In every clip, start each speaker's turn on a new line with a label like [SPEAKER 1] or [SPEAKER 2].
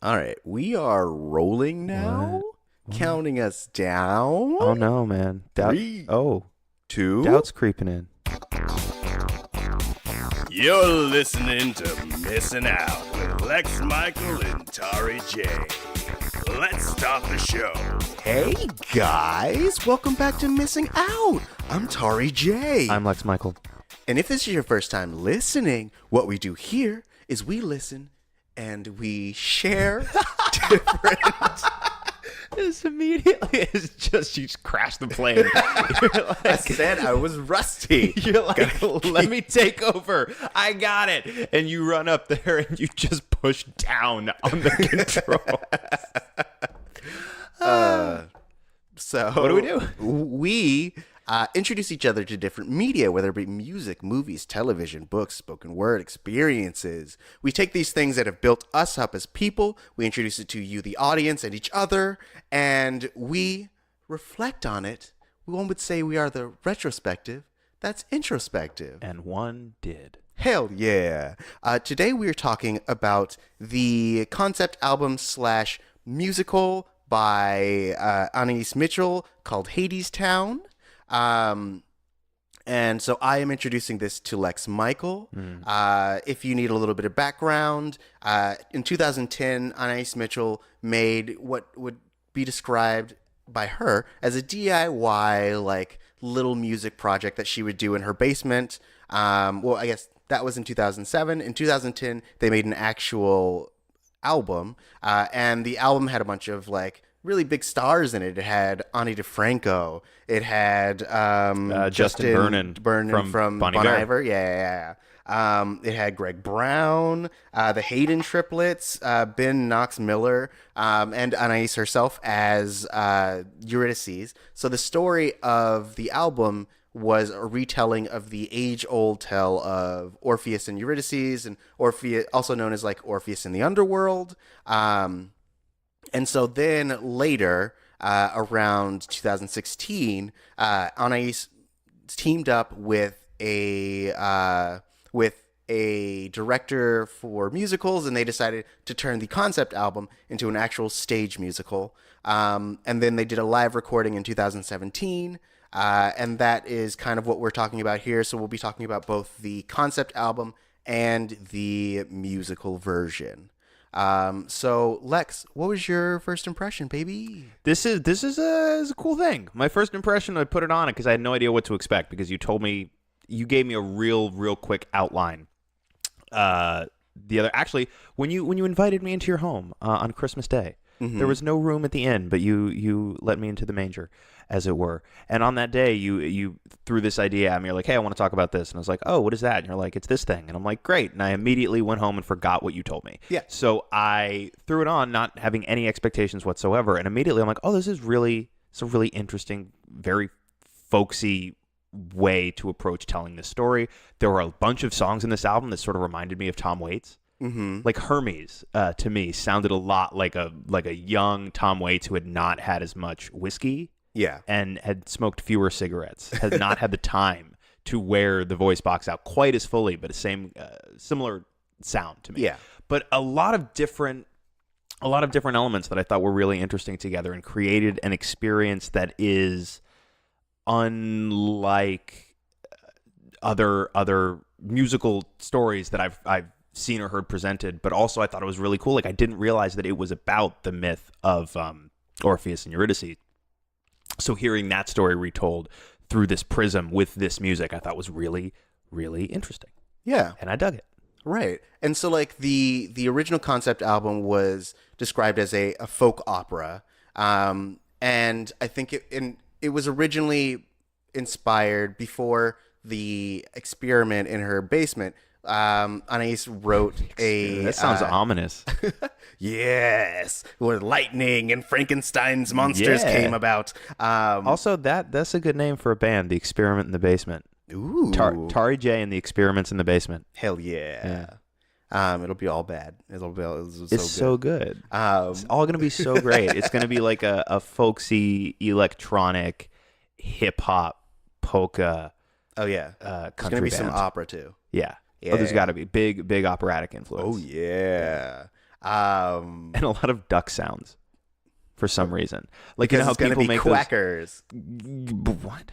[SPEAKER 1] All right, we are rolling now.
[SPEAKER 2] What?
[SPEAKER 1] Counting us down.
[SPEAKER 2] Oh no, man.
[SPEAKER 1] Three,
[SPEAKER 2] Oh,
[SPEAKER 1] two.
[SPEAKER 2] doubt's creeping in.
[SPEAKER 3] You're listening to Missing Out with Lex Michael and Tauri Jay. Let's start the show.
[SPEAKER 1] Hey guys, welcome back to Missing Out. I'm Tauri Jay.
[SPEAKER 2] I'm Lex Michael.
[SPEAKER 1] And if this is your first time listening, what we do here is we listen and we share different.
[SPEAKER 2] This immediately is just you just crashed the plane.
[SPEAKER 1] I said I was rusty.
[SPEAKER 2] You're like, let me take over. I got it. And you run up there and you just push down on the controls.
[SPEAKER 1] So
[SPEAKER 2] What do we do?
[SPEAKER 1] We introduce each other to different media, whether it be music, movies, television, books, spoken word, experiences. We take these things that have built us up as people, we introduce it to you, the audience, and each other, and we reflect on it. One would say we are the retrospective. That's introspective.
[SPEAKER 2] And one did.
[SPEAKER 1] Hell yeah. Today we are talking about the concept album / musical by Anaïs Mitchell called Hadestown. And so I am introducing this to Lex Michael. If you need a little bit of background, in 2010, Anaïs Mitchell made what would be described by her as a DIY, like, little music project that she would do in her basement. Well, I guess that was in 2007. In 2010, they made an actual album, and the album had a bunch of, like, really big stars in it. It had Ani DeFranco. It had
[SPEAKER 2] Justin Vernon
[SPEAKER 1] from
[SPEAKER 2] Bon
[SPEAKER 1] Bon
[SPEAKER 2] Iver.
[SPEAKER 1] Iver. Yeah. It had Greg Brown, the Hayden triplets, Ben Knox Miller, and Anaïs herself as Eurydice. So the story of the album was a retelling of the age-old tale of Orpheus and Eurydice, and Orpheus, also known as like Orpheus in the Underworld. And so then later, around 2016, Anaïs teamed up with a director for musicals, and they decided to turn the concept album into an actual stage musical. And then they did a live recording in 2017, and that is kind of what we're talking about here. So we'll be talking about both the concept album and the musical version. So Lex, what was your first impression, baby?
[SPEAKER 2] This is a cool thing. My first impression, I put it on it because I had no idea what to expect, because you gave me a real quick outline. Actually, when you invited me into your home on Christmas Day, there was no room at the inn, but you let me into the manger, as it were. And on that day, you threw this idea at me. You're like, hey, I want to talk about this. And I was like, oh, what is that? And you're like, it's this thing. And I'm like, great. And I immediately went home and forgot what you told me.
[SPEAKER 1] Yeah.
[SPEAKER 2] So I threw it on, not having any expectations whatsoever. And immediately I'm like, oh, it's a really interesting, very folksy way to approach telling this story. There were a bunch of songs in this album that sort of reminded me of Tom Waits.
[SPEAKER 1] Mm-hmm.
[SPEAKER 2] Like Hermes, to me, sounded a lot like a young Tom Waits who had not had as much whiskey.
[SPEAKER 1] Yeah.
[SPEAKER 2] And had smoked fewer cigarettes, had not had the time to wear the voice box out quite as fully, but similar sound to me.
[SPEAKER 1] Yeah.
[SPEAKER 2] But a lot of different elements that I thought were really interesting together and created an experience that is unlike other musical stories that I've seen or heard presented. But also I thought it was really cool. Like, I didn't realize that it was about the myth of Orpheus and Eurydice. So hearing that story retold through this prism with this music, I thought was really, really interesting.
[SPEAKER 1] Yeah.
[SPEAKER 2] And I dug it.
[SPEAKER 1] Right. And so, like, the original concept album was described as a folk opera. And I think it was originally inspired before the experiment in her basement. Anaïs wrote a...
[SPEAKER 2] That sounds ominous.
[SPEAKER 1] Yes, where lightning and Frankenstein's monsters came about.
[SPEAKER 2] Also, that's a good name for a band, The Experiment in the Basement.
[SPEAKER 1] Ooh.
[SPEAKER 2] Tauri Jay and The Experiments in the Basement.
[SPEAKER 1] Hell yeah. It'll be all bad.
[SPEAKER 2] It's so good. It's all going to be so great. It's going to be like a folksy, electronic, hip-hop, polka.
[SPEAKER 1] Oh, yeah.
[SPEAKER 2] Country
[SPEAKER 1] There's going to be
[SPEAKER 2] band.
[SPEAKER 1] some opera, too.
[SPEAKER 2] Yeah.
[SPEAKER 1] Yeah.
[SPEAKER 2] Oh, there's got to be big operatic influence.
[SPEAKER 1] Oh, yeah. And
[SPEAKER 2] a lot of duck sounds for some reason. Like,
[SPEAKER 1] because
[SPEAKER 2] you know how
[SPEAKER 1] it's gonna
[SPEAKER 2] people
[SPEAKER 1] be
[SPEAKER 2] make
[SPEAKER 1] quackers.
[SPEAKER 2] What?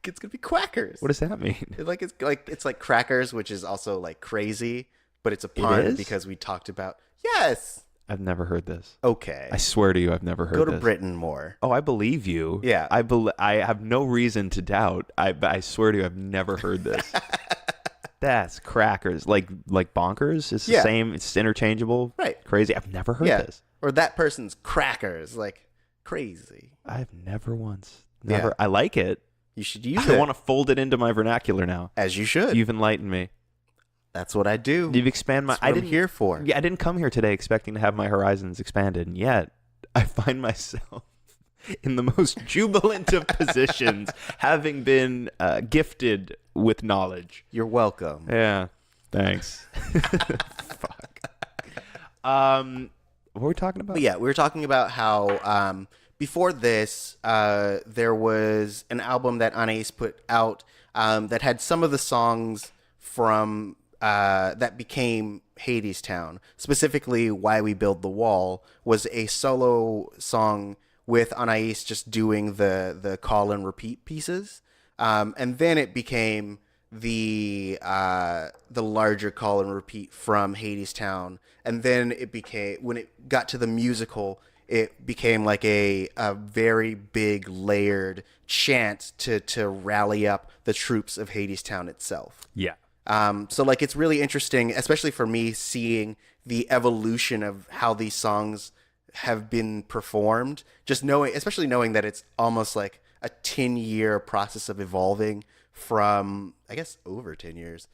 [SPEAKER 1] It's gonna be quackers.
[SPEAKER 2] What does that mean?
[SPEAKER 1] It's like crackers, which is also like crazy, but it's a pun
[SPEAKER 2] is?
[SPEAKER 1] because we talked about. Yes.
[SPEAKER 2] I've never heard this.
[SPEAKER 1] Okay.
[SPEAKER 2] I swear to you, I've never heard this.
[SPEAKER 1] Go to Britain more.
[SPEAKER 2] Oh, I believe you.
[SPEAKER 1] Yeah.
[SPEAKER 2] I have no reason to doubt. I swear to you, I've never heard this. That's crackers. Like bonkers? It's the same. It's interchangeable.
[SPEAKER 1] Right.
[SPEAKER 2] Crazy. I've never heard this.
[SPEAKER 1] Or that person's crackers. Like crazy.
[SPEAKER 2] I've never once. Never.
[SPEAKER 1] Yeah.
[SPEAKER 2] I like it.
[SPEAKER 1] You should use
[SPEAKER 2] I
[SPEAKER 1] it.
[SPEAKER 2] want to fold it into my vernacular now.
[SPEAKER 1] As you should.
[SPEAKER 2] You've enlightened me.
[SPEAKER 1] That's what I do.
[SPEAKER 2] You've expanded my.
[SPEAKER 1] That's what I'm here for.
[SPEAKER 2] Yeah, I didn't come here today expecting to have my horizons expanded, and yet I find myself in the most jubilant of positions, having been gifted with knowledge.
[SPEAKER 1] You're welcome.
[SPEAKER 2] Yeah, thanks. Fuck. What were we talking about?
[SPEAKER 1] But yeah, we were talking about how before this, there was an album that Anaïs put out that had some of the songs from that became Hadestown. Specifically, Why We Build the Wall was a solo song with Anaïs just doing the call and repeat pieces, and then it became the larger call and repeat from Hadestown, and then it became, when it got to the musical, it became like a very big layered chant to rally up the troops of Hadestown itself.
[SPEAKER 2] Yeah.
[SPEAKER 1] So like it's really interesting, especially for me, seeing the evolution of how these songs have been performed. Just knowing, especially knowing that it's almost like a 10-year process of evolving from, I guess, over 10 years,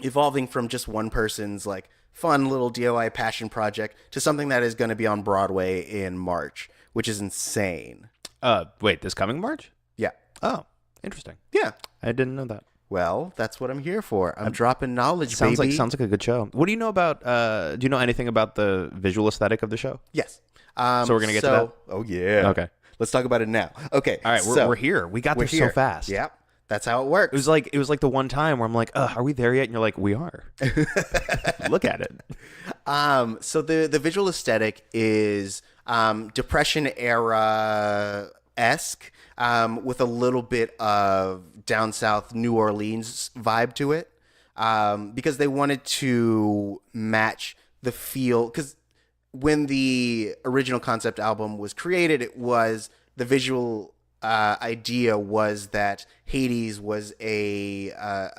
[SPEAKER 1] evolving from just one person's like fun little DIY passion project to something that is going to be on Broadway in March, which is insane.
[SPEAKER 2] Wait, this coming March?
[SPEAKER 1] Yeah.
[SPEAKER 2] Oh, interesting.
[SPEAKER 1] Yeah.
[SPEAKER 2] I didn't know that.
[SPEAKER 1] Well, that's what I'm here for. I'm dropping knowledge,
[SPEAKER 2] Sounds
[SPEAKER 1] baby.
[SPEAKER 2] like a good show. What do you know about? Do you know anything about the visual aesthetic of the show?
[SPEAKER 1] Yes.
[SPEAKER 2] So we're gonna get to that?
[SPEAKER 1] Oh yeah.
[SPEAKER 2] Okay.
[SPEAKER 1] Let's talk about it now. Okay.
[SPEAKER 2] All right, we're here. We got there so fast.
[SPEAKER 1] Yep. That's how it works.
[SPEAKER 2] It was like the one time where I'm like, are we there yet? And you're like, we are. Look at it.
[SPEAKER 1] So the visual aesthetic is Depression era esque, with a little bit of down south New Orleans vibe to it, because they wanted to match the feel. Because when the original concept album was created, it was the visual idea was that Hades was a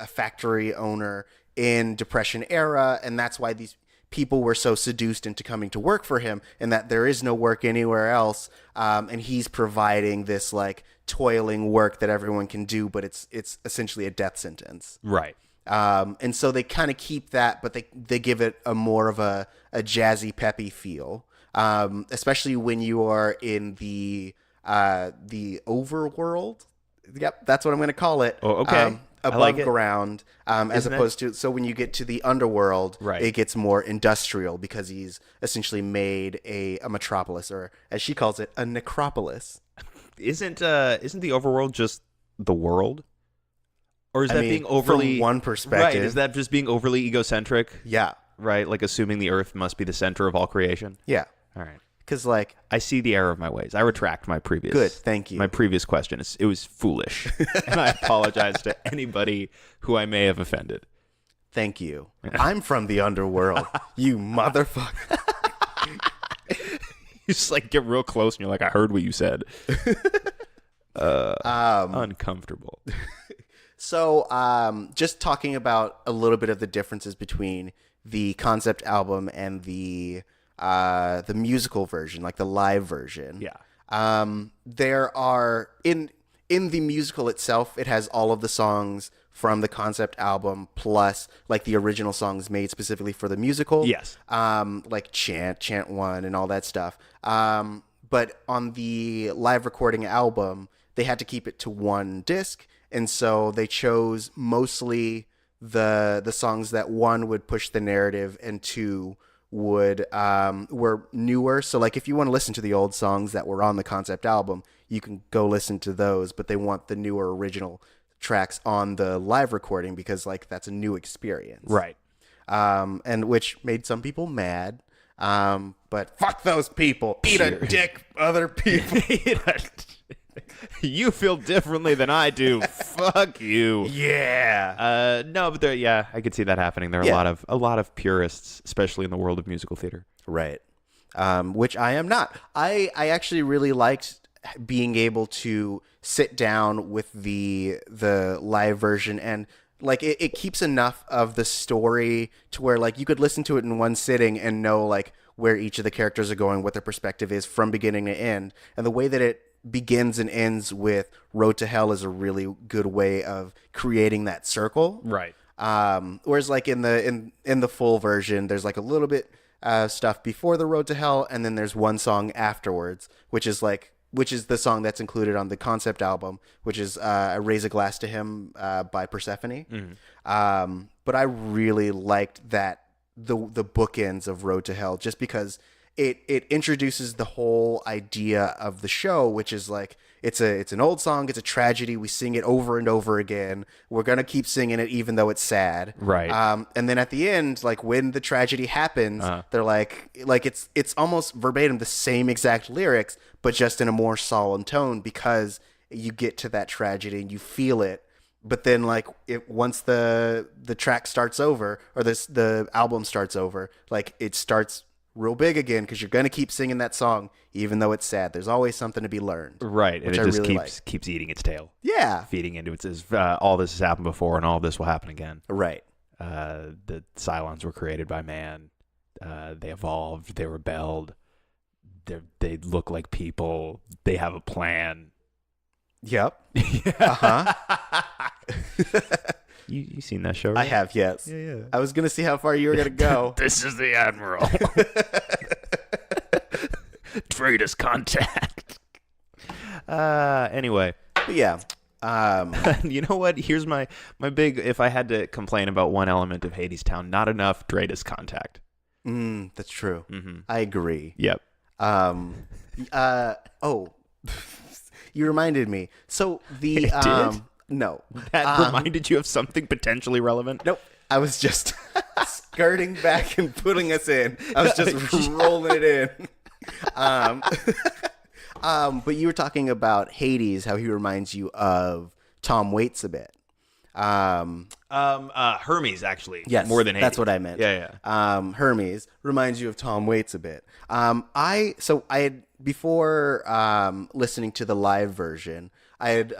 [SPEAKER 1] factory owner in Depression era, and that's why these people were so seduced into coming to work for him, and that there is no work anywhere else, and he's providing this like toiling work that everyone can do, but it's essentially a death sentence.
[SPEAKER 2] Right.
[SPEAKER 1] And so they kind of keep that, but they give it a more of a jazzy, peppy feel, especially when you are in the overworld. Yep, that's what I'm going to call it.
[SPEAKER 2] Oh, okay.
[SPEAKER 1] Above
[SPEAKER 2] like it.
[SPEAKER 1] ground, as opposed to, so when you get to the underworld,
[SPEAKER 2] right,
[SPEAKER 1] it gets more industrial because he's essentially made a metropolis, or as she calls it, a necropolis.
[SPEAKER 2] Isn't the overworld just the world? Or is that being overly,
[SPEAKER 1] from one perspective?
[SPEAKER 2] Right, is that just being overly egocentric?
[SPEAKER 1] Yeah.
[SPEAKER 2] Right, like assuming the earth must be the center of all creation?
[SPEAKER 1] Yeah.
[SPEAKER 2] All right.
[SPEAKER 1] Because like,
[SPEAKER 2] I see the error of my ways. I retract my previous.
[SPEAKER 1] Good, thank you.
[SPEAKER 2] My previous question. It was foolish, and I apologize to anybody who I may have offended.
[SPEAKER 1] Thank you. I'm from the underworld. You motherfucker.
[SPEAKER 2] You just like get real close, and you're like, I heard what you said. Uncomfortable.
[SPEAKER 1] So, just talking about a little bit of the differences between the concept album and the musical version, like the live version.
[SPEAKER 2] Yeah.
[SPEAKER 1] There are in the musical itself, it has all of the songs from the concept album plus like the original songs made specifically for the musical.
[SPEAKER 2] Yes.
[SPEAKER 1] Like Chant 1 and all that stuff. But on the live recording album, they had to keep it to one disc, and so they chose mostly the songs that, one, would push the narrative, and two, were newer. So like if you want to listen to the old songs that were on the concept album, you can go listen to those, but they want the newer original tracks on the live recording because like that's a new experience.
[SPEAKER 2] Right.
[SPEAKER 1] and which made some people mad. But fuck those people. Eat a dick, other people.
[SPEAKER 2] You feel differently than I do. Fuck you.
[SPEAKER 1] Yeah.
[SPEAKER 2] No, but I could see that happening. There are a lot of purists, especially in the world of musical theater.
[SPEAKER 1] Right. Which I am not. I actually really liked being able to sit down with the live version, and like it keeps enough of the story to where like you could listen to it in one sitting and know like where each of the characters are going, what their perspective is from beginning to end. And the way that it begins and ends with Road to Hell is a really good way of creating that circle.
[SPEAKER 2] Right.
[SPEAKER 1] Whereas like in the full version, there's like a little bit stuff before the Road to Hell, and then there's one song afterwards, which is the song that's included on the concept album, which is Raise a Glass to Him by Persephone.
[SPEAKER 2] Mm-hmm.
[SPEAKER 1] But I really liked that the bookends of Road to Hell, just because it introduces the whole idea of the show, which is like it's an old song, it's a tragedy, we sing it over and over again, we're gonna keep singing it even though it's sad,
[SPEAKER 2] right?
[SPEAKER 1] And then at the end, like when the tragedy happens, they're like it's almost verbatim the same exact lyrics, but just in a more solemn tone, because you get to that tragedy and you feel it. But then like once the track starts over, or the album starts over, like it starts real big again, because you're going to keep singing that song even though it's sad. There's always something to be learned,
[SPEAKER 2] right? And it just
[SPEAKER 1] really
[SPEAKER 2] keeps eating its tail, feeding into it. Says all this has happened before and all this will happen again,
[SPEAKER 1] right?
[SPEAKER 2] The Cylons were created by man, they evolved, they rebelled, they look like people, they have a plan.
[SPEAKER 1] Yep.
[SPEAKER 2] You seen that show, right?
[SPEAKER 1] I have, yes.
[SPEAKER 2] Yeah.
[SPEAKER 1] I was gonna see how far you were gonna go.
[SPEAKER 3] This is the Admiral. Traitors contact.
[SPEAKER 2] Anyway.
[SPEAKER 1] But yeah.
[SPEAKER 2] You know what? Here's my big, if I had to complain about one element of Hadestown, not enough Dratus contact.
[SPEAKER 1] That's true.
[SPEAKER 2] Mm-hmm.
[SPEAKER 1] I agree.
[SPEAKER 2] Yep.
[SPEAKER 1] You reminded me. So the
[SPEAKER 2] It did?
[SPEAKER 1] No.
[SPEAKER 2] That reminded you of something potentially relevant?
[SPEAKER 1] Nope. I was just skirting back and putting us in. I was just rolling it in. But you were talking about Hades, how he reminds you of Tom Waits a bit.
[SPEAKER 2] Hermes, actually.
[SPEAKER 1] Yes,
[SPEAKER 2] more than Hades.
[SPEAKER 1] that's what I meant.
[SPEAKER 2] Yeah.
[SPEAKER 1] Hermes reminds you of Tom Waits a bit. I had before listening to the live version, I had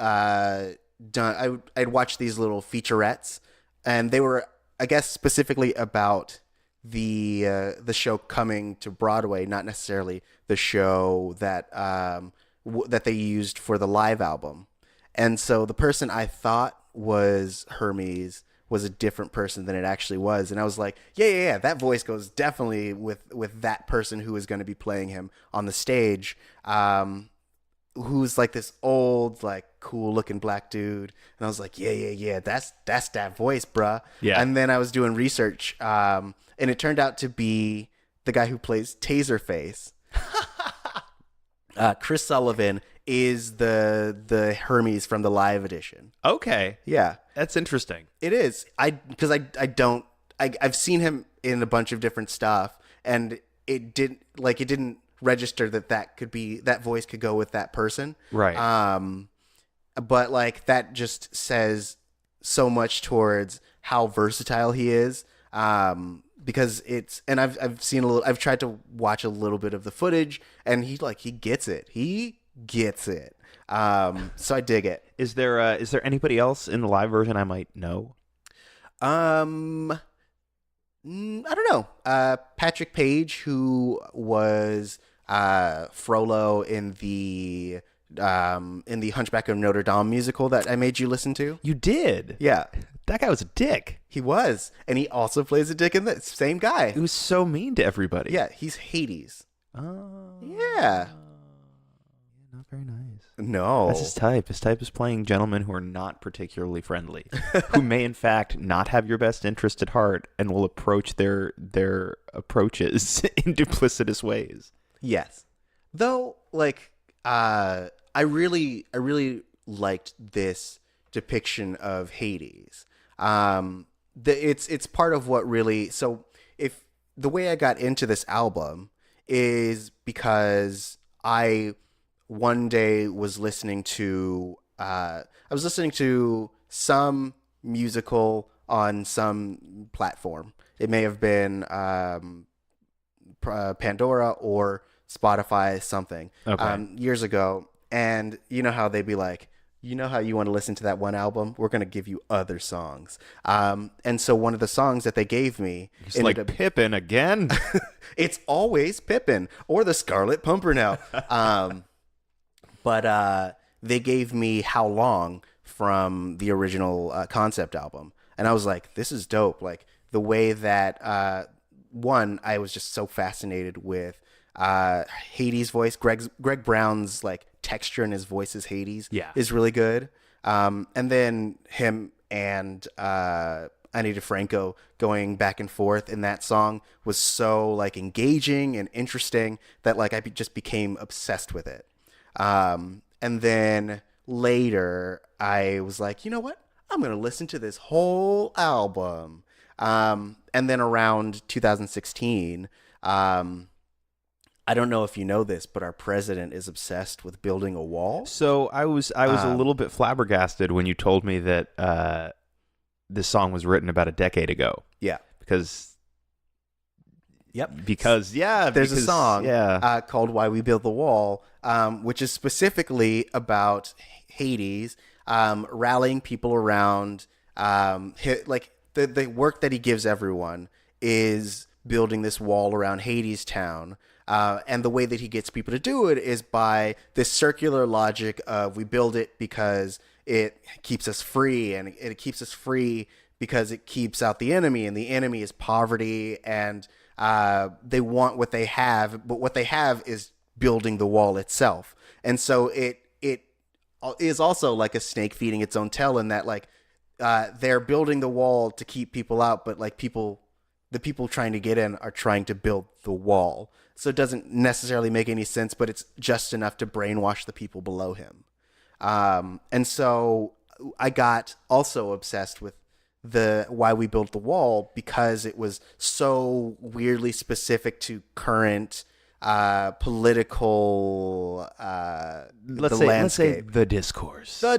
[SPEAKER 1] I'd watched these little featurettes, and they were, I guess, specifically about the show coming to Broadway, not necessarily the show that that they used for the live album. And so the person I thought was Hermes was a different person than it actually was, and I was like, yeah, that voice goes definitely with that person who is going to be playing him on the stage, who's like this old, like cool looking black dude. And I was like, yeah, that's that voice, bruh.
[SPEAKER 2] Yeah.
[SPEAKER 1] And then I was doing research, and it turned out to be the guy who plays Taserface. Chris Sullivan is the Hermes from the live edition.
[SPEAKER 2] Okay.
[SPEAKER 1] Yeah,
[SPEAKER 2] That's interesting.
[SPEAKER 1] it is. I've seen him in a bunch of different stuff, and it didn't register that voice could go with that person.
[SPEAKER 2] Right.
[SPEAKER 1] But like that just says so much towards how versatile he is. Because I've tried to watch a little bit of the footage, and he gets it. He gets it. So I dig it.
[SPEAKER 2] Is there anybody else in the live version I might know?
[SPEAKER 1] I don't know. Patrick Page, who was Frollo in the Hunchback of Notre Dame musical that I made you listen to.
[SPEAKER 2] You did?
[SPEAKER 1] Yeah,
[SPEAKER 2] That guy was a dick.
[SPEAKER 1] he was, and he also plays a dick in the same guy.
[SPEAKER 2] He was so mean to everybody.
[SPEAKER 1] Yeah, he's Hades.
[SPEAKER 2] Oh.
[SPEAKER 1] Yeah.
[SPEAKER 2] Not very nice.
[SPEAKER 1] No.
[SPEAKER 2] That's his type. His type is playing gentlemen who are not particularly friendly, who may in fact not have your best interest at heart and will approach their approaches in duplicitous ways.
[SPEAKER 1] Yes. Though, like, I really liked this depiction of Hades. it's part of what really. So if the way I got into this album is because I one day was listening to I was listening to some musical on some platform. It may have been Pandora or Spotify, something,
[SPEAKER 2] Okay.
[SPEAKER 1] years ago. And you know how they'd be like, you know how you want to listen to that one album? We're going to give you other songs. And so one of the songs that they gave me,
[SPEAKER 2] It's like Pippin again.
[SPEAKER 1] it's always Pippin or the Scarlet Pimpernel. But they gave me How Long from the original concept album. And I was like, this is dope. Like the way that, one, I was just so fascinated with Hades' voice. Greg Brown's like texture in his voice as Hades is really good. And then him and Ani DeFranco going back and forth in that song was so like engaging and interesting that like I just became obsessed with it. And then later I was like, you know what? I'm going to listen to this whole album. And then around 2016, I don't know if you know this, but our president is obsessed with building a wall.
[SPEAKER 2] So I was a little bit flabbergasted when you told me that this song was written about a decade ago.
[SPEAKER 1] Yeah.
[SPEAKER 2] Because
[SPEAKER 1] there's a song called Why We Built the Wall, which is specifically about Hades rallying people around like the work that he gives everyone is building this wall around Hades town. And the way that he gets people to do it is by this circular logic of we build it because it keeps us free, and it keeps us free because it keeps out the enemy, and the enemy is poverty, and they want what they have, but what they have is building the wall itself. And so it is also like a snake feeding its own tail in that like they're building the wall to keep people out, but like the people trying to get in are trying to build the wall. So it doesn't necessarily make any sense, but it's just enough to brainwash the people below him. And so I got also obsessed with the Why We Built the Wall because it was so weirdly specific to current political
[SPEAKER 2] let's say the discourse.
[SPEAKER 1] So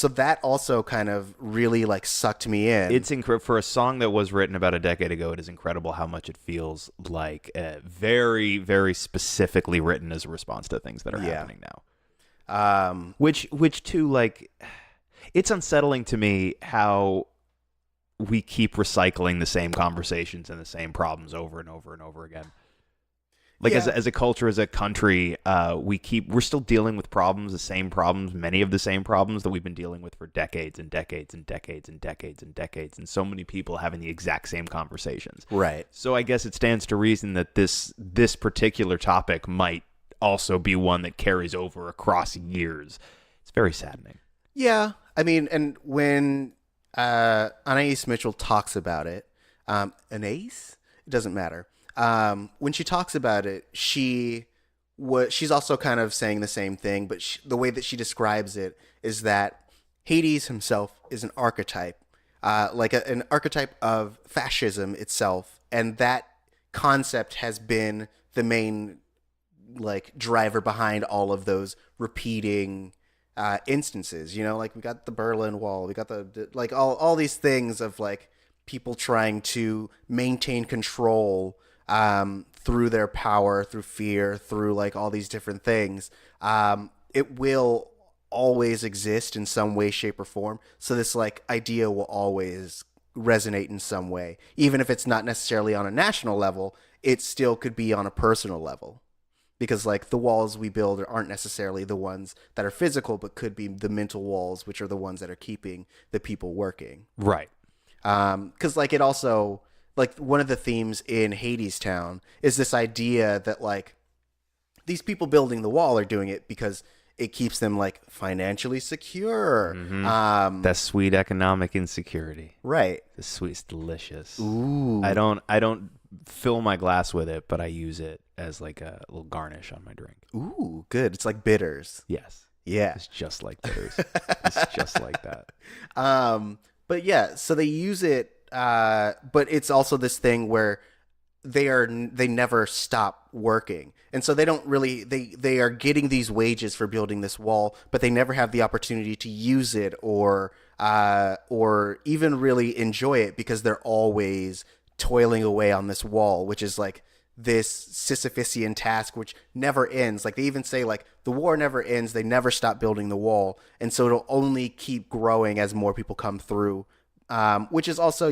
[SPEAKER 1] that also kind of really like sucked me in.
[SPEAKER 2] It's incredible for a song that was written about a decade ago. It is incredible how much it feels like very, very specifically written as a response to things that are happening now. Which too, like, it's unsettling to me how we keep recycling the same conversations and the same problems over and over and over again. Like as a culture, as a country, we're still dealing with the same problems, many of the same problems that we've been dealing with for decades and decades and decades and decades and decades, and so many people having the exact same conversations.
[SPEAKER 1] Right.
[SPEAKER 2] So I guess it stands to reason that this particular topic might also be one that carries over across years. It's very saddening.
[SPEAKER 1] Yeah. I mean, and when Anaïs Mitchell talks about it, Anaïs? It doesn't matter. When she talks about it, she's also kind of saying the same thing, but the way that she describes it is that Hades himself is an archetype, like an archetype of fascism itself, and that concept has been the main like driver behind all of those repeating instances. You know, like we got the Berlin Wall, we got the like all these things of like people trying to maintain control through their power, through fear, through like all these different things. It will always exist in some way, shape, or form. So this like idea will always resonate in some way, even if it's not necessarily on a national level. It still could be on a personal level, because like the walls we build aren't necessarily the ones that are physical, but could be the mental walls, which are the ones that are keeping the people working.
[SPEAKER 2] Right.
[SPEAKER 1] Because like it also, like one of the themes in Hadestown is this idea that like these people building the wall are doing it because it keeps them like financially secure.
[SPEAKER 2] Mm-hmm. That sweet economic insecurity.
[SPEAKER 1] Right.
[SPEAKER 2] The sweet's delicious.
[SPEAKER 1] Ooh.
[SPEAKER 2] I don't fill my glass with it, but I use it as like a little garnish on my drink.
[SPEAKER 1] Ooh, good. It's like bitters.
[SPEAKER 2] Yes.
[SPEAKER 1] Yeah.
[SPEAKER 2] It's just like bitters. It's just like that.
[SPEAKER 1] But yeah, so they use it, but it's also this thing where they never stop working, and so they don't really they are getting these wages for building this wall, but they never have the opportunity to use it or even really enjoy it because they're always toiling away on this wall, which is like this Sisyphusian task which never ends. Like they even say like the war never ends, they never stop building the wall, and so it'll only keep growing as more people come through, which is also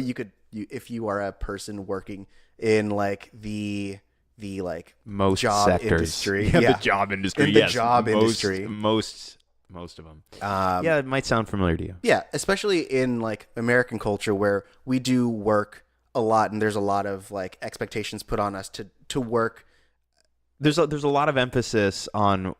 [SPEAKER 1] if you are a person working in like the like
[SPEAKER 2] Most
[SPEAKER 1] job
[SPEAKER 2] sectors.
[SPEAKER 1] industry.
[SPEAKER 2] Yeah,
[SPEAKER 1] Yeah.
[SPEAKER 2] the job industry.
[SPEAKER 1] In the
[SPEAKER 2] yes.
[SPEAKER 1] job industry.
[SPEAKER 2] Most of them. Yeah, it might sound familiar to you.
[SPEAKER 1] Yeah, especially in like American culture where we do work a lot and there's a lot of like expectations put on us to work.
[SPEAKER 2] There's a lot of emphasis on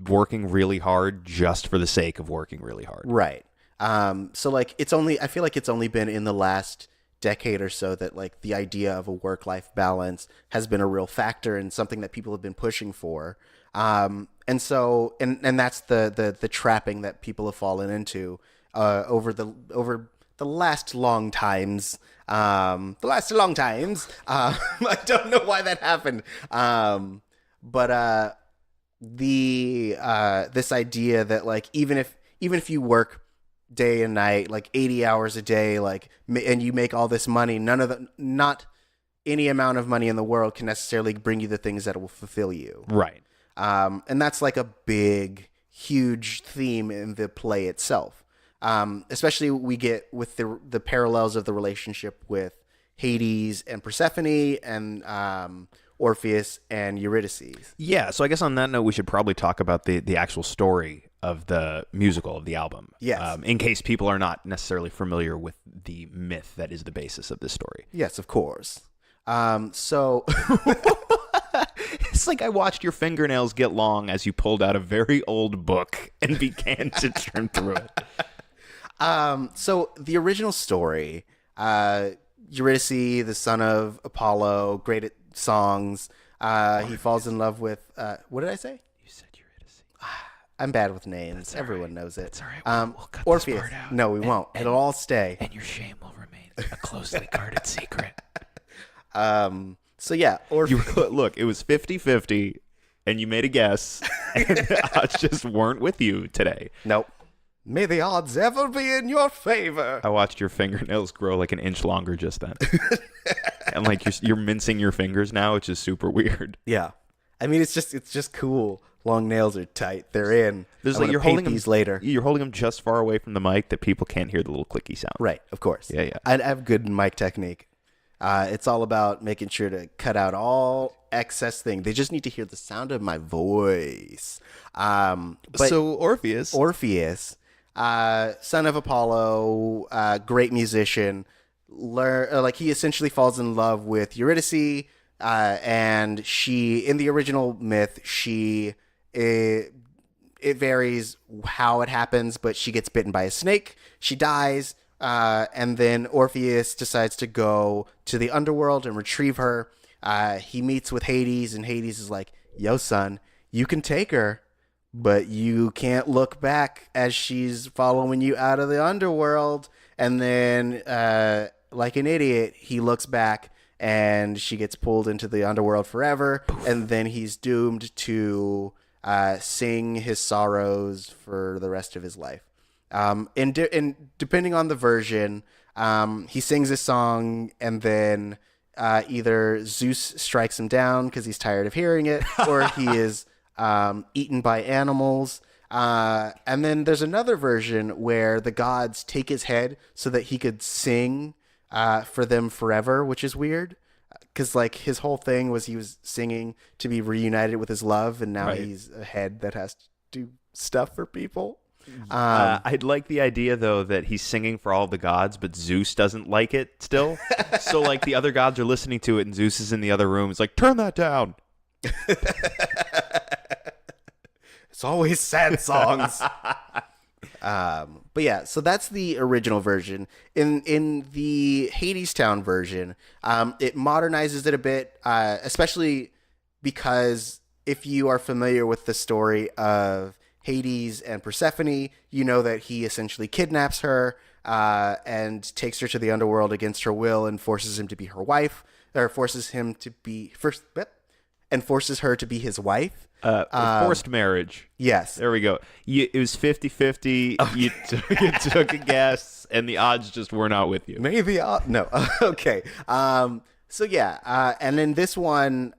[SPEAKER 2] working really hard just for the sake of working really hard.
[SPEAKER 1] Right. So like I feel like it's only been in the last decade or so that like the idea of a work-life balance has been a real factor and something that people have been pushing for. And so and that's the trapping that people have fallen into over the last long times. I don't know why that happened. But this idea that like even if you work day and night, like 80 hours a day, like, and you make all this money, not any amount of money in the world can necessarily bring you the things that will fulfill you.
[SPEAKER 2] Right.
[SPEAKER 1] And that's like a big, huge theme in the play itself. Especially we get with the parallels of the relationship with Hades and Persephone and Orpheus and Eurydice.
[SPEAKER 2] Yeah, so I guess on that note, we should probably talk about the actual story of the musical, of the album.
[SPEAKER 1] Yes.
[SPEAKER 2] In case people are not necessarily familiar with the myth that is the basis of this story.
[SPEAKER 1] Yes, of course. So
[SPEAKER 2] It's like I watched your fingernails get long as you pulled out a very old book and began to trim through it.
[SPEAKER 1] So the original story, Eurydice, the son of Apollo, great at songs. He falls in love with, what did I say?
[SPEAKER 2] You said Eurydice.
[SPEAKER 1] I'm bad with names. Everyone
[SPEAKER 2] right.
[SPEAKER 1] knows it.
[SPEAKER 2] That's all right. We'll cut this
[SPEAKER 1] Orpheus.
[SPEAKER 2] part out.
[SPEAKER 1] No, we won't. It'll all stay.
[SPEAKER 2] And your shame will remain a closely guarded secret.
[SPEAKER 1] So yeah, Orpheus.
[SPEAKER 2] Look, it was 50-50, and you made a guess, and I just weren't with you today.
[SPEAKER 1] Nope. May the odds ever be in your favor.
[SPEAKER 2] I watched your fingernails grow like an inch longer just then. And like you're mincing your fingers now, which is super weird.
[SPEAKER 1] Yeah. I mean, it's just cool. Long nails are tight. They're in.
[SPEAKER 2] There's
[SPEAKER 1] I'm
[SPEAKER 2] like
[SPEAKER 1] gonna
[SPEAKER 2] you're
[SPEAKER 1] paint
[SPEAKER 2] holding
[SPEAKER 1] these
[SPEAKER 2] them
[SPEAKER 1] later.
[SPEAKER 2] You're holding them just far away from the mic that people can't hear the little clicky sound.
[SPEAKER 1] Right, of course.
[SPEAKER 2] Yeah, yeah.
[SPEAKER 1] I have good mic technique. It's all about making sure to cut out all excess thing. They just need to hear the sound of my voice. But
[SPEAKER 2] So Orpheus,
[SPEAKER 1] son of Apollo, great musician. He essentially falls in love with Eurydice, and she, in the original myth, it varies how it happens, but she gets bitten by a snake. She dies, and then Orpheus decides to go to the underworld and retrieve her. He meets with Hades, and Hades is like, "Yo, son, you can take her, but you can't look back as she's following you out of the underworld." And then, like an idiot, he looks back and she gets pulled into the underworld forever. Poof. And then he's doomed to sing his sorrows for the rest of his life. And depending on the version, he sings a song and then either Zeus strikes him down because he's tired of hearing it, or he is eaten by animals. And then there's another version where the gods take his head so that he could sing for them forever, which is weird because like his whole thing was he was singing to be reunited with his love, and now he's a head that has to do stuff for people.
[SPEAKER 2] I'd like the idea though that he's singing for all the gods, but Zeus doesn't like it still. So like the other gods are listening to it, and Zeus is in the other room. It's like, turn that down.
[SPEAKER 1] It's always sad songs. But yeah, so that's the original version. In the Hadestown version, it modernizes it a bit, especially because if you are familiar with the story of Hades and Persephone, you know that he essentially kidnaps her and takes her to the underworld against her will and forces him to be her wife, or forces him to be and forces her to be his wife.
[SPEAKER 2] Forced marriage.
[SPEAKER 1] Yes.
[SPEAKER 2] There we go. It was 50-50. Okay. You took a guess, and the odds just were not with you.
[SPEAKER 1] Maybe no. Okay. So yeah, and in this one,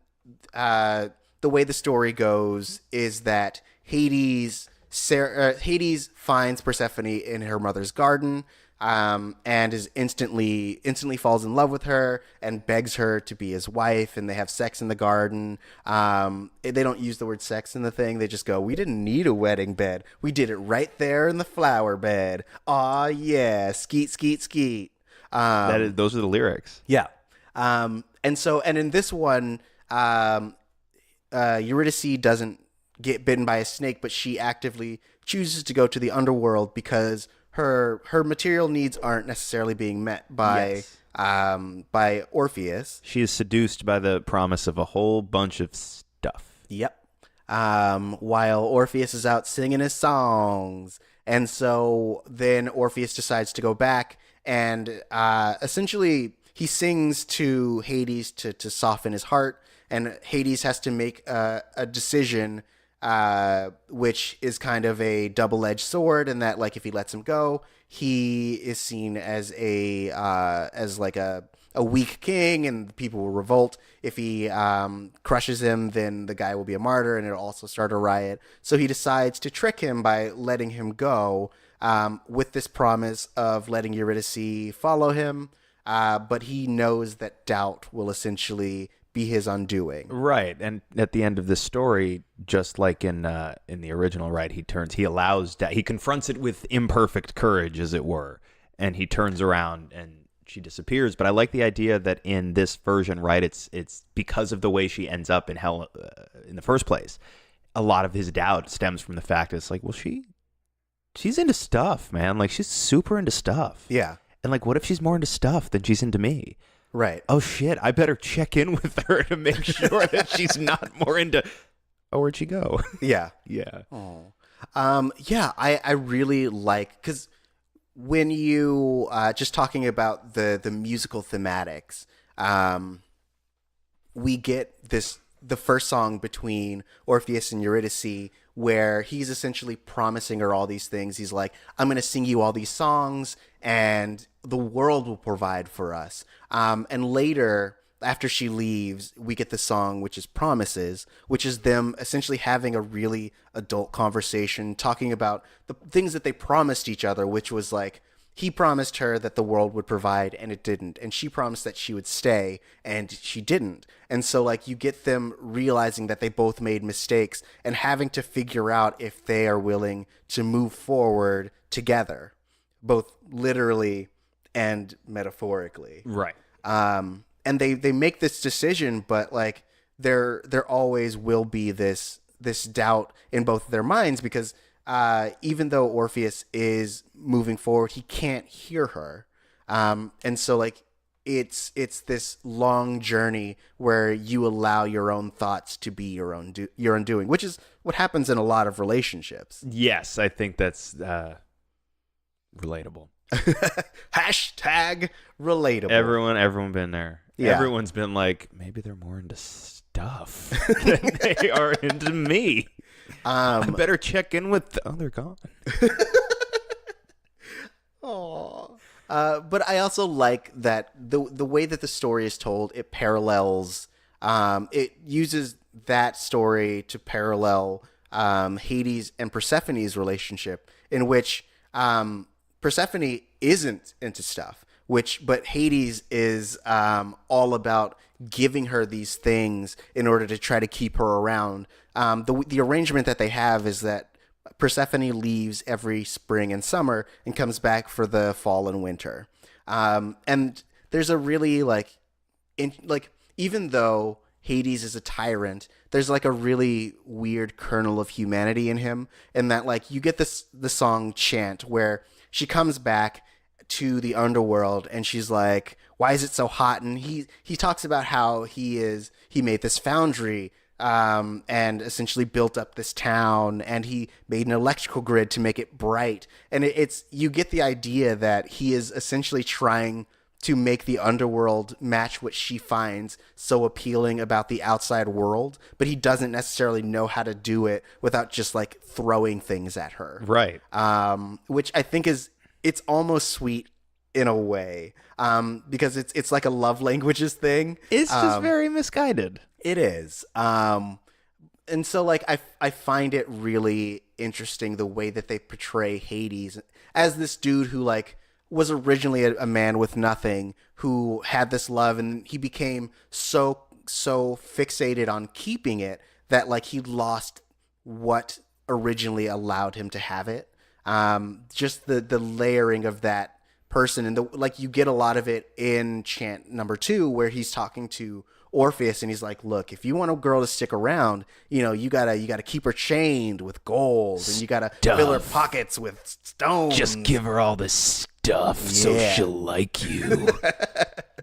[SPEAKER 1] the way the story goes is that Hades finds Persephone in her mother's garden, and is instantly falls in love with her and begs her to be his wife, and they have sex in the garden. They don't use the word sex in the thing. They just go, "We didn't need a wedding bed. We did it right there in the flower bed. Aw, yeah, skeet, skeet, skeet."
[SPEAKER 2] Those are the lyrics.
[SPEAKER 1] Yeah. And in this one, Eurydice doesn't get bitten by a snake, but she actively chooses to go to the underworld because her material needs aren't necessarily being met by Orpheus.
[SPEAKER 2] She is seduced by the promise of a whole bunch of stuff.
[SPEAKER 1] Yep. While Orpheus is out singing his songs. And so then Orpheus decides to go back and essentially he sings to Hades to soften his heart, and Hades has to make a decision, which is kind of a double-edged sword, in that, like, if he lets him go, he is seen as a weak king, and people will revolt. If he crushes him, then the guy will be a martyr, and it'll also start a riot. So he decides to trick him by letting him go, with this promise of letting Eurydice follow him. But he knows that doubt will essentially be his undoing.
[SPEAKER 2] Right. And at the end of this story, just like in the original, right, he confronts it with imperfect courage, as it were, and he turns around and she disappears. But I like the idea that in this version, right, it's because of the way she ends up in hell in the first place. A lot of his doubt stems from the fact that it's like, well, she's into stuff, man. Like, she's super into stuff.
[SPEAKER 1] Yeah.
[SPEAKER 2] And, like, what if she's more into stuff than she's into me?
[SPEAKER 1] Right.
[SPEAKER 2] Oh, shit. I better check in with her to make sure that she's not more into... Oh, where'd she go?
[SPEAKER 1] Yeah.
[SPEAKER 2] Yeah.
[SPEAKER 1] Oh. Yeah, I really like... Because when you... just talking about the musical thematics, we get the first song between Orpheus and Eurydice, where he's essentially promising her all these things. He's like, I'm going to sing you all these songs, and the world will provide for us. And later, after she leaves, we get the song, which is Promises, which is them essentially having a really adult conversation, talking about the things that they promised each other, which was like, he promised her that the world would provide, and it didn't. And she promised that she would stay, and she didn't. And so, like, you get them realizing that they both made mistakes and having to figure out if they are willing to move forward together, both literally and metaphorically.
[SPEAKER 2] Right.
[SPEAKER 1] And they make this decision, but, like, there always will be this doubt in both of their minds, because even though Orpheus is moving forward, he can't hear her. And so, like, it's this long journey where you allow your own thoughts to be your undoing, which is what happens in a lot of relationships.
[SPEAKER 2] Yes, I think that's relatable.
[SPEAKER 1] Hashtag relatable.
[SPEAKER 2] Everyone been there.
[SPEAKER 1] Yeah.
[SPEAKER 2] Everyone's been like, maybe they're more into stuff than they are into me. I better check in with... Oh, they're gone.
[SPEAKER 1] Aww. But I also like that the way that the story is told, it parallels... it uses that story to parallel Hades and Persephone's relationship, in which Persephone isn't into stuff, but Hades is all about giving her these things in order to try to keep her around. The arrangement that they have is that Persephone leaves every spring and summer and comes back for the fall and winter. And there's a really even though Hades is a tyrant, there's like a really weird kernel of humanity in him, and that, like, you get the song Chant, where she comes back to the underworld and she's like, why is it so hot? And he talks about how he made this foundry and essentially built up this town, and he made an electrical grid to make it bright. And it's you get the idea that he is essentially trying to make the underworld match what she finds so appealing about the outside world, but he doesn't necessarily know how to do it without just like throwing things at her.
[SPEAKER 2] Right.
[SPEAKER 1] Which I think it's almost sweet in a way, because it's like a love languages thing.
[SPEAKER 2] It's just very misguided.
[SPEAKER 1] It is. And so like I find it really interesting the way that they portray Hades as this dude who like was originally a man with nothing, who had this love, and he became so fixated on keeping it that like he lost what originally allowed him to have it. Just the layering of that person, and like you get a lot of it in chant number 2, where he's talking to Orpheus and he's like, look, if you want a girl to stick around, you gotta keep her chained with gold, and you gotta fill her pockets with stones.
[SPEAKER 2] Just give her all the stuff so she'll like you.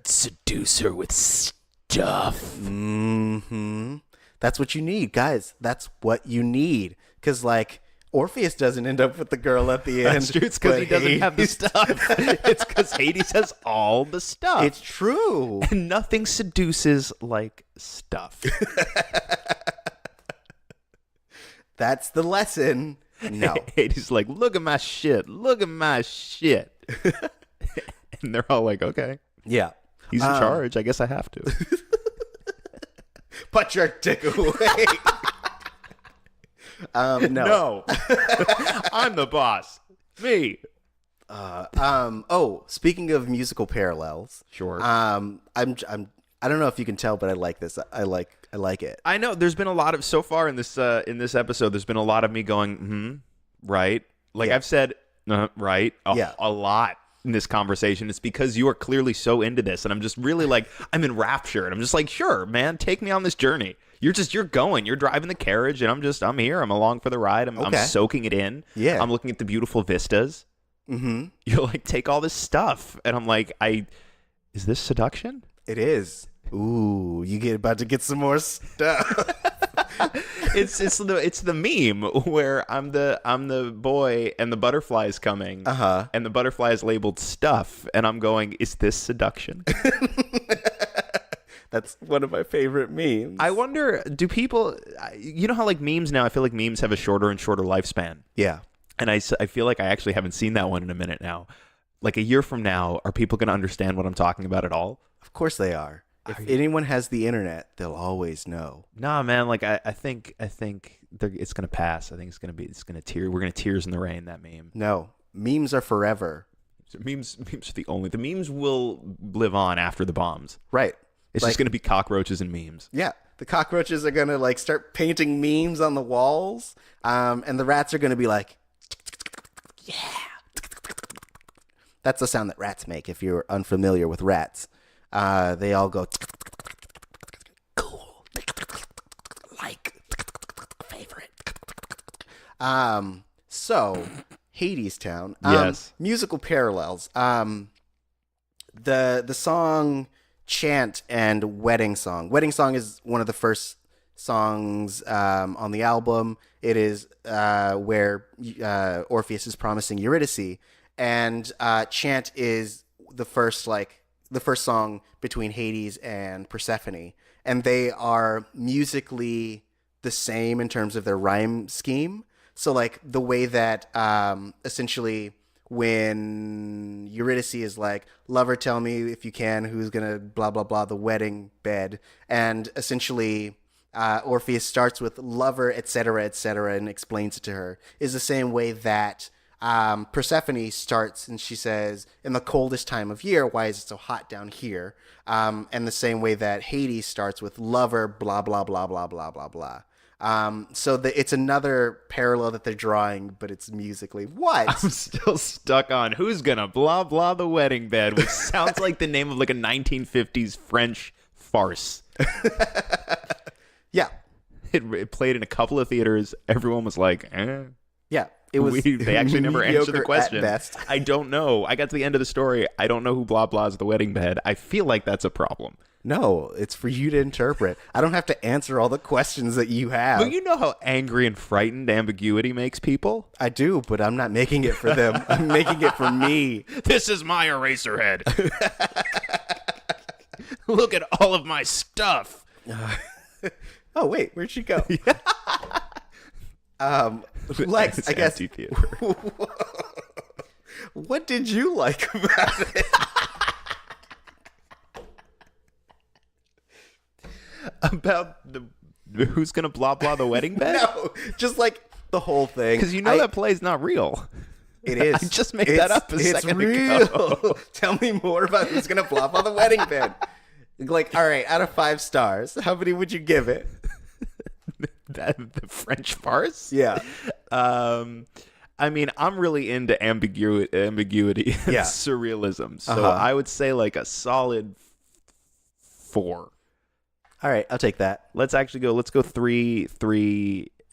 [SPEAKER 2] Seduce her with stuff.
[SPEAKER 1] Mm-hmm. That's what you need, guys. That's what you need. Because like Orpheus doesn't end up with the girl at the end.
[SPEAKER 2] That's true. It's because he doesn't have the stuff. It's because Hades has all the stuff.
[SPEAKER 1] It's true.
[SPEAKER 2] And nothing seduces like stuff.
[SPEAKER 1] That's the lesson. No.
[SPEAKER 2] Hades like, look at my shit. Look at my shit. And they're all like, okay.
[SPEAKER 1] Yeah.
[SPEAKER 2] He's in charge. I guess I have to.
[SPEAKER 1] Put your dick away. No.
[SPEAKER 2] I'm the boss. Me.
[SPEAKER 1] Speaking of musical parallels.
[SPEAKER 2] Sure.
[SPEAKER 1] I don't know if you can tell, but I like this. I like it.
[SPEAKER 2] I know there's been a lot of so far in this episode. There's been a lot of me going, right. Like
[SPEAKER 1] Yeah.
[SPEAKER 2] I've said, right, a lot in this conversation. It's because you are clearly so into this, and I'm just really like I'm enraptured. I'm just like, sure, man, take me on this journey. You're going. You're driving the carriage, and I'm here. I'm along for the ride. I'm soaking it in.
[SPEAKER 1] Yeah.
[SPEAKER 2] I'm looking at the beautiful vistas.
[SPEAKER 1] Mm-hmm.
[SPEAKER 2] You're like, take all this stuff, and I'm like, is this seduction?
[SPEAKER 1] It is. Ooh, about to get some more stuff.
[SPEAKER 2] It's the meme where I'm the boy and the butterfly's coming, and the butterfly is labeled stuff, and I'm going, is this seduction?
[SPEAKER 1] That's one of my favorite memes.
[SPEAKER 2] I wonder, do people, you know how like memes now, I feel like memes have a shorter and shorter lifespan.
[SPEAKER 1] Yeah.
[SPEAKER 2] And I feel like I actually haven't seen that one in a minute now. Like a year from now, are people going to understand what I'm talking about at all?
[SPEAKER 1] Of course they are. If anyone has the internet, they'll always know.
[SPEAKER 2] Nah, man. Like I think it's gonna pass. I think it's gonna tear. We're gonna tears in the rain. That meme.
[SPEAKER 1] No, memes are forever.
[SPEAKER 2] Memes are the memes will live on after the bombs.
[SPEAKER 1] Right.
[SPEAKER 2] It's just gonna be cockroaches and memes.
[SPEAKER 1] Yeah, the cockroaches are gonna like start painting memes on the walls, and the rats are gonna be like, yeah. That's the sound that rats make. If you're unfamiliar with rats. They all go cool, like favorite. So Hadestown.
[SPEAKER 2] Yes.
[SPEAKER 1] Musical parallels. The song Chant and Wedding Song. Wedding Song is one of the first songs on the album. It is where Orpheus is promising Eurydice, and Chant is the first song between Hades and Persephone, and they are musically the same in terms of their rhyme scheme. So like the way that essentially when Eurydice is like, lover, tell me if you can, who's gonna blah blah blah the wedding bed, and essentially Orpheus starts with lover, etc., and explains it to her, is the same way that Persephone starts and she says, in the coldest time of year, why is it so hot down here? And the same way that Hades starts with lover, blah, blah, blah, blah, blah, blah, blah. So it's another parallel that they're drawing, but it's musically. What?
[SPEAKER 2] I'm still stuck on who's gonna blah, blah the wedding bed, which sounds like the name of like a 1950s French farce.
[SPEAKER 1] Yeah.
[SPEAKER 2] It played in a couple of theaters. Everyone was like, eh.
[SPEAKER 1] Yeah, it was.
[SPEAKER 2] They actually never answered the
[SPEAKER 1] mediocre
[SPEAKER 2] question.
[SPEAKER 1] at best.
[SPEAKER 2] I don't know. I got to the end of the story. I don't know who blah blah is the wedding bed. I feel like that's a problem.
[SPEAKER 1] No, it's for you to interpret. I don't have to answer all the questions that you have.
[SPEAKER 2] But you know how angry and frightened ambiguity makes people?
[SPEAKER 1] I do, but I'm not making it for them. I'm making it for me.
[SPEAKER 2] This is my eraser head. Look at all of my stuff.
[SPEAKER 1] Oh, wait, where'd she go? Lex,
[SPEAKER 2] It's
[SPEAKER 1] I guess.
[SPEAKER 2] empty theater.
[SPEAKER 1] What did you like about it?
[SPEAKER 2] About who's gonna blah blah the wedding bed?
[SPEAKER 1] No, just like the whole thing.
[SPEAKER 2] Because you know that play's not real.
[SPEAKER 1] It is.
[SPEAKER 2] I just made that up a second
[SPEAKER 1] real.
[SPEAKER 2] ago.
[SPEAKER 1] Tell me more about who's gonna flop on the wedding bed. Like, all right, out of 5 stars, how many would you give it?
[SPEAKER 2] The French farce?
[SPEAKER 1] Yeah.
[SPEAKER 2] I mean, I'm really into ambiguity and surrealism. So I would say like a solid 4.
[SPEAKER 1] All right, I'll take that.
[SPEAKER 2] Let's go 3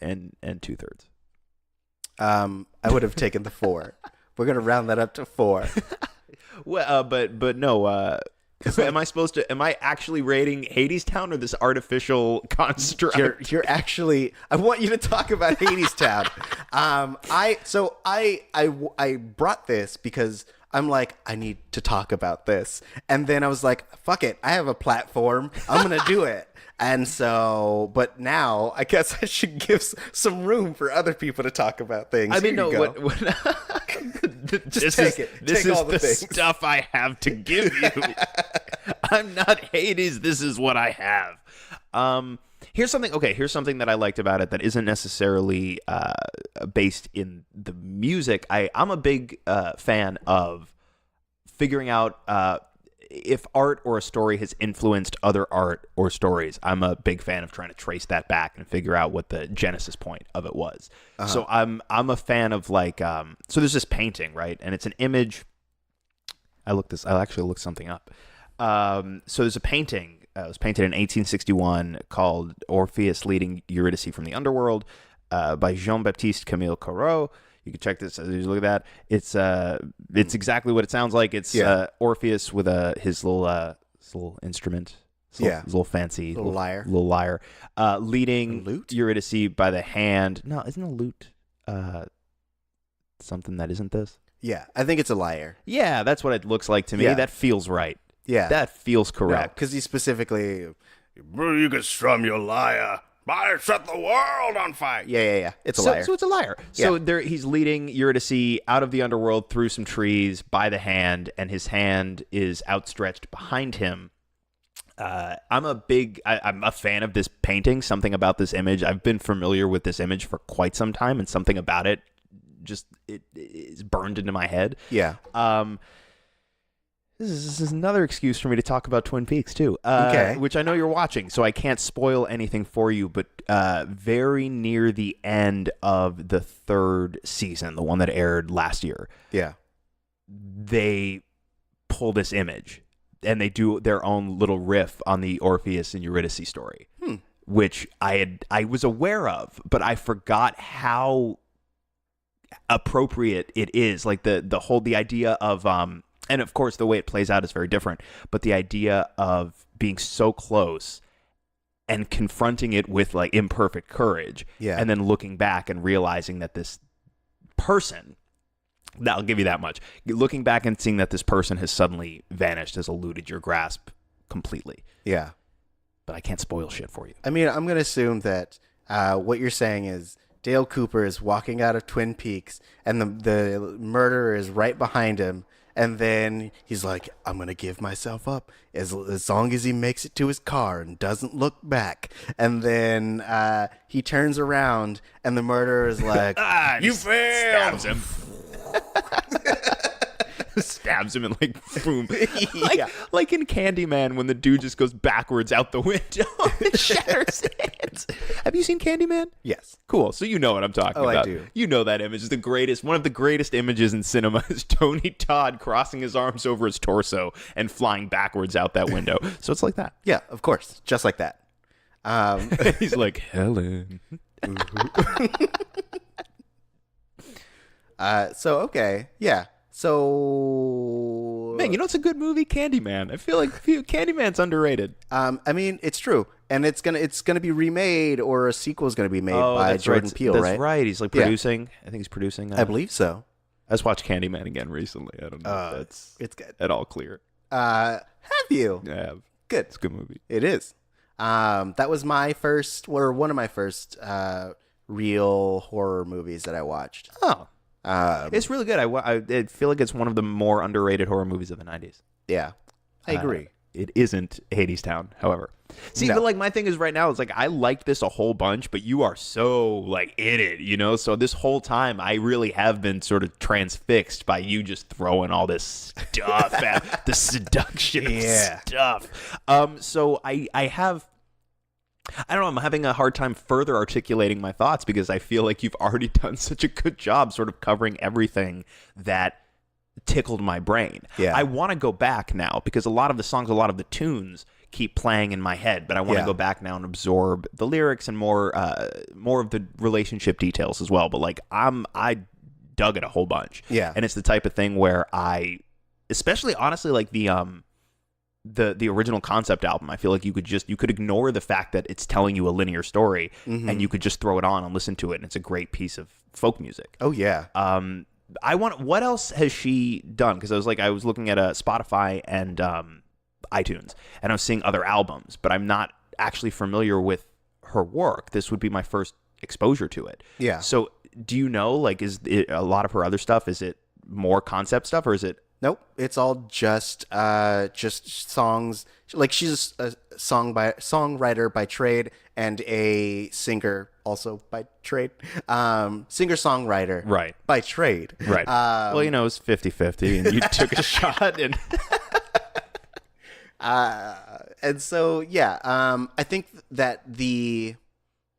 [SPEAKER 2] and 2/3.
[SPEAKER 1] I would have taken the 4. We're gonna round that up to 4.
[SPEAKER 2] Well, but no. Am I actually rating Hadestown or this artificial construct?
[SPEAKER 1] You're actually. I want you to talk about Hadestown. I brought this because I'm like, I need to talk about this, and then I was like, fuck it, I have a platform, I'm gonna do it. And so, but now I guess I should give some room for other people to talk about things.
[SPEAKER 2] I mean,
[SPEAKER 1] Here
[SPEAKER 2] no,
[SPEAKER 1] you go. Just take it.
[SPEAKER 2] This
[SPEAKER 1] Take
[SPEAKER 2] is
[SPEAKER 1] all the
[SPEAKER 2] the
[SPEAKER 1] things.
[SPEAKER 2] stuff I have to give you. I'm not Hades. This is what I have. Here's something that I liked about it that isn't necessarily based in the music. I'm a big fan of figuring out if art or a story has influenced other art or stories. I'm a big fan of trying to trace that back and figure out what the genesis point of it was. So I'm a fan of like so there's this painting, right? And it's an image. I actually looked something up. So there's a painting. It was painted in 1861 called Orpheus Leading Eurydice from the Underworld by Jean-Baptiste Camille Corot. You can check this. You look at that. It's exactly what it sounds like. It's Orpheus with his little instrument. His little fancy
[SPEAKER 1] little lyre.
[SPEAKER 2] Little lyre. Leading
[SPEAKER 1] lute?
[SPEAKER 2] Eurydice by the hand. No, isn't a lute something that isn't this?
[SPEAKER 1] Yeah, I think it's a lyre.
[SPEAKER 2] Yeah, that's what it looks like to me.
[SPEAKER 1] Yeah.
[SPEAKER 2] That feels right.
[SPEAKER 1] Yeah,
[SPEAKER 2] That feels correct.
[SPEAKER 1] because he specifically.
[SPEAKER 3] You can strum your lyre. I set the world on fire.
[SPEAKER 1] Yeah. It's a lyre.
[SPEAKER 2] So it's a lyre. So he's leading Eurydice out of the underworld through some trees by the hand, and his hand is outstretched behind him. I'm a fan of this painting. Something about this image. I've been familiar with this image for quite some time, and something about it just it is burned into my head.
[SPEAKER 1] Yeah.
[SPEAKER 2] This is another excuse for me to talk about Twin Peaks too,
[SPEAKER 1] Okay.
[SPEAKER 2] which I know you're watching, so I can't spoil anything for you. But very near the end of the 3rd season, the one that aired last year,
[SPEAKER 1] Yeah.
[SPEAKER 2] they pull this image and they do their own little riff on the Orpheus and Eurydice story, which I was aware of, but I forgot how appropriate it is. Like the idea of and of course the way it plays out is very different, but the idea of being so close and confronting it with like imperfect courage, and then looking back and realizing that this person, I'll give you that much, looking back and seeing that this person has suddenly vanished, has eluded your grasp completely.
[SPEAKER 1] Yeah.
[SPEAKER 2] But I can't spoil shit for you.
[SPEAKER 1] I mean, I'm going to assume that what you're saying is Dale Cooper is walking out of Twin Peaks and the murderer is right behind him. And then he's like, I'm going to give myself up as long as he makes it to his car and doesn't look back. And then he turns around and the murderer is like,
[SPEAKER 3] You failed.
[SPEAKER 2] Stabs him. Stabs him and like boom. Like in Candyman when the dude just goes backwards out the window and shatters it. Have you seen Candyman?
[SPEAKER 1] Yes.
[SPEAKER 2] Cool. So you know what I'm talking about.
[SPEAKER 1] I do.
[SPEAKER 2] You know that image is the greatest. One of the greatest images in cinema is Tony Todd crossing his arms over his torso and flying backwards out that window. So it's like that.
[SPEAKER 1] Yeah, of course. Just like that.
[SPEAKER 2] He's like, Helen.
[SPEAKER 1] So okay, yeah. So
[SPEAKER 2] Man, you know it's a good movie, Candyman. I feel like Candyman's underrated.
[SPEAKER 1] I mean, it's true, and it's gonna be remade, or a sequel is gonna be made by
[SPEAKER 2] that's
[SPEAKER 1] Jordan
[SPEAKER 2] right.
[SPEAKER 1] Peele,
[SPEAKER 2] That's
[SPEAKER 1] right?
[SPEAKER 2] right. He's like producing. I think he's producing.
[SPEAKER 1] I believe so.
[SPEAKER 2] I just watched Candyman again recently. I don't know if that's
[SPEAKER 1] It's good.
[SPEAKER 2] at all clear.
[SPEAKER 1] Have you?
[SPEAKER 2] Yeah, I have.
[SPEAKER 1] Good.
[SPEAKER 2] It's a good movie.
[SPEAKER 1] It is. That was my first, or one of my first, real horror movies that I watched.
[SPEAKER 2] Oh, it's really good. I feel like it's one of the more underrated horror movies of the 90s.
[SPEAKER 1] Yeah, I agree.
[SPEAKER 2] It isn't Hadestown, however. See,
[SPEAKER 1] No.
[SPEAKER 2] but like my thing is right now, it's like I liked this a whole bunch, but you are so like in it, you know? So this whole time I really have been sort of transfixed by you just throwing all this stuff at the seduction of stuff. So I don't know, I'm having a hard time further articulating my thoughts because I feel like you've already done such a good job sort of covering everything that tickled my brain.
[SPEAKER 1] Yeah.
[SPEAKER 2] I want to go back now because a lot of the songs, a lot of the tunes keep playing in my head, but I want to go back now and absorb the lyrics and more of the relationship details as well. But like I dug it a whole bunch.
[SPEAKER 1] Yeah.
[SPEAKER 2] And it's the type of thing where especially honestly like the original concept album, I feel like you could ignore the fact that it's telling you a linear story and you could just throw it on and listen to it, and it's a great piece of folk music.
[SPEAKER 1] Oh yeah.
[SPEAKER 2] What else has she done? Because I was looking at Spotify and iTunes, and I was seeing other albums, but I'm not actually familiar with her work. This would be my first exposure to it.
[SPEAKER 1] Yeah.
[SPEAKER 2] So do you know, like, is it a lot of her other stuff? Is it more concept stuff, or is it?
[SPEAKER 1] Nope, it's all just songs. Like she's a songwriter by trade and a singer also by trade. Singer-songwriter
[SPEAKER 2] Right.
[SPEAKER 1] by trade.
[SPEAKER 2] Right. Well, you know, it's 50-50, and you took a shot.
[SPEAKER 1] And so, yeah, I think that the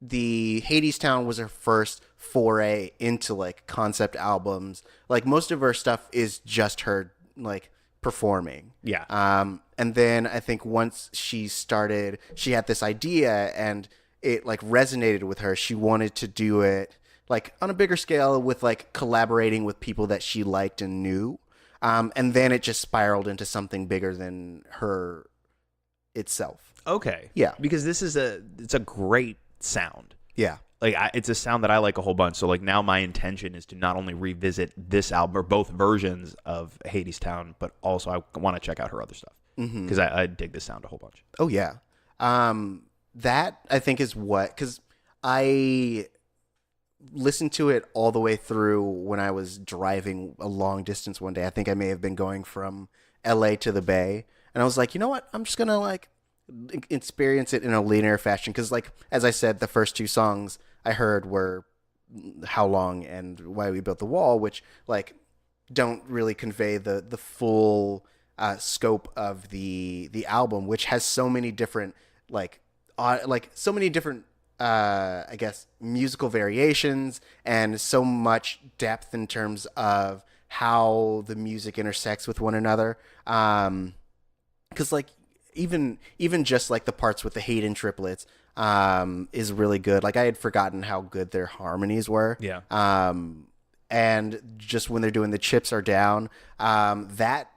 [SPEAKER 1] Hadestown was her first foray into like concept albums. Like most of her stuff is just her like performing.
[SPEAKER 2] Yeah.
[SPEAKER 1] And then I think once she had this idea and it like resonated with her. She wanted to do it like on a bigger scale with like collaborating with people that she liked and knew. And then it just spiraled into something bigger than her itself.
[SPEAKER 2] Okay.
[SPEAKER 1] Yeah.
[SPEAKER 2] Because it's a great sound.
[SPEAKER 1] Yeah.
[SPEAKER 2] Like it's a sound that I like a whole bunch. So like now my intention is to not only revisit this album or both versions of Hadestown, but also I want to check out her other stuff because I dig this sound a whole bunch.
[SPEAKER 1] Oh yeah. That I think is because I listened to it all the way through when I was driving a long distance one day. I think I may have been going from LA to the Bay, and I was like, you know what? I'm just gonna like experience it in a linear fashion because, like, as I said, the first two songs I heard were How Long and Why We Built the Wall, which like don't really convey the full scope of the album, which has so many different I guess musical variations and so much depth in terms of how the music intersects with one another. Because like even just like the parts with the Hayden triplets is really good. Like I had forgotten how good their harmonies were.
[SPEAKER 2] Yeah.
[SPEAKER 1] And just when they're doing the chips are down, that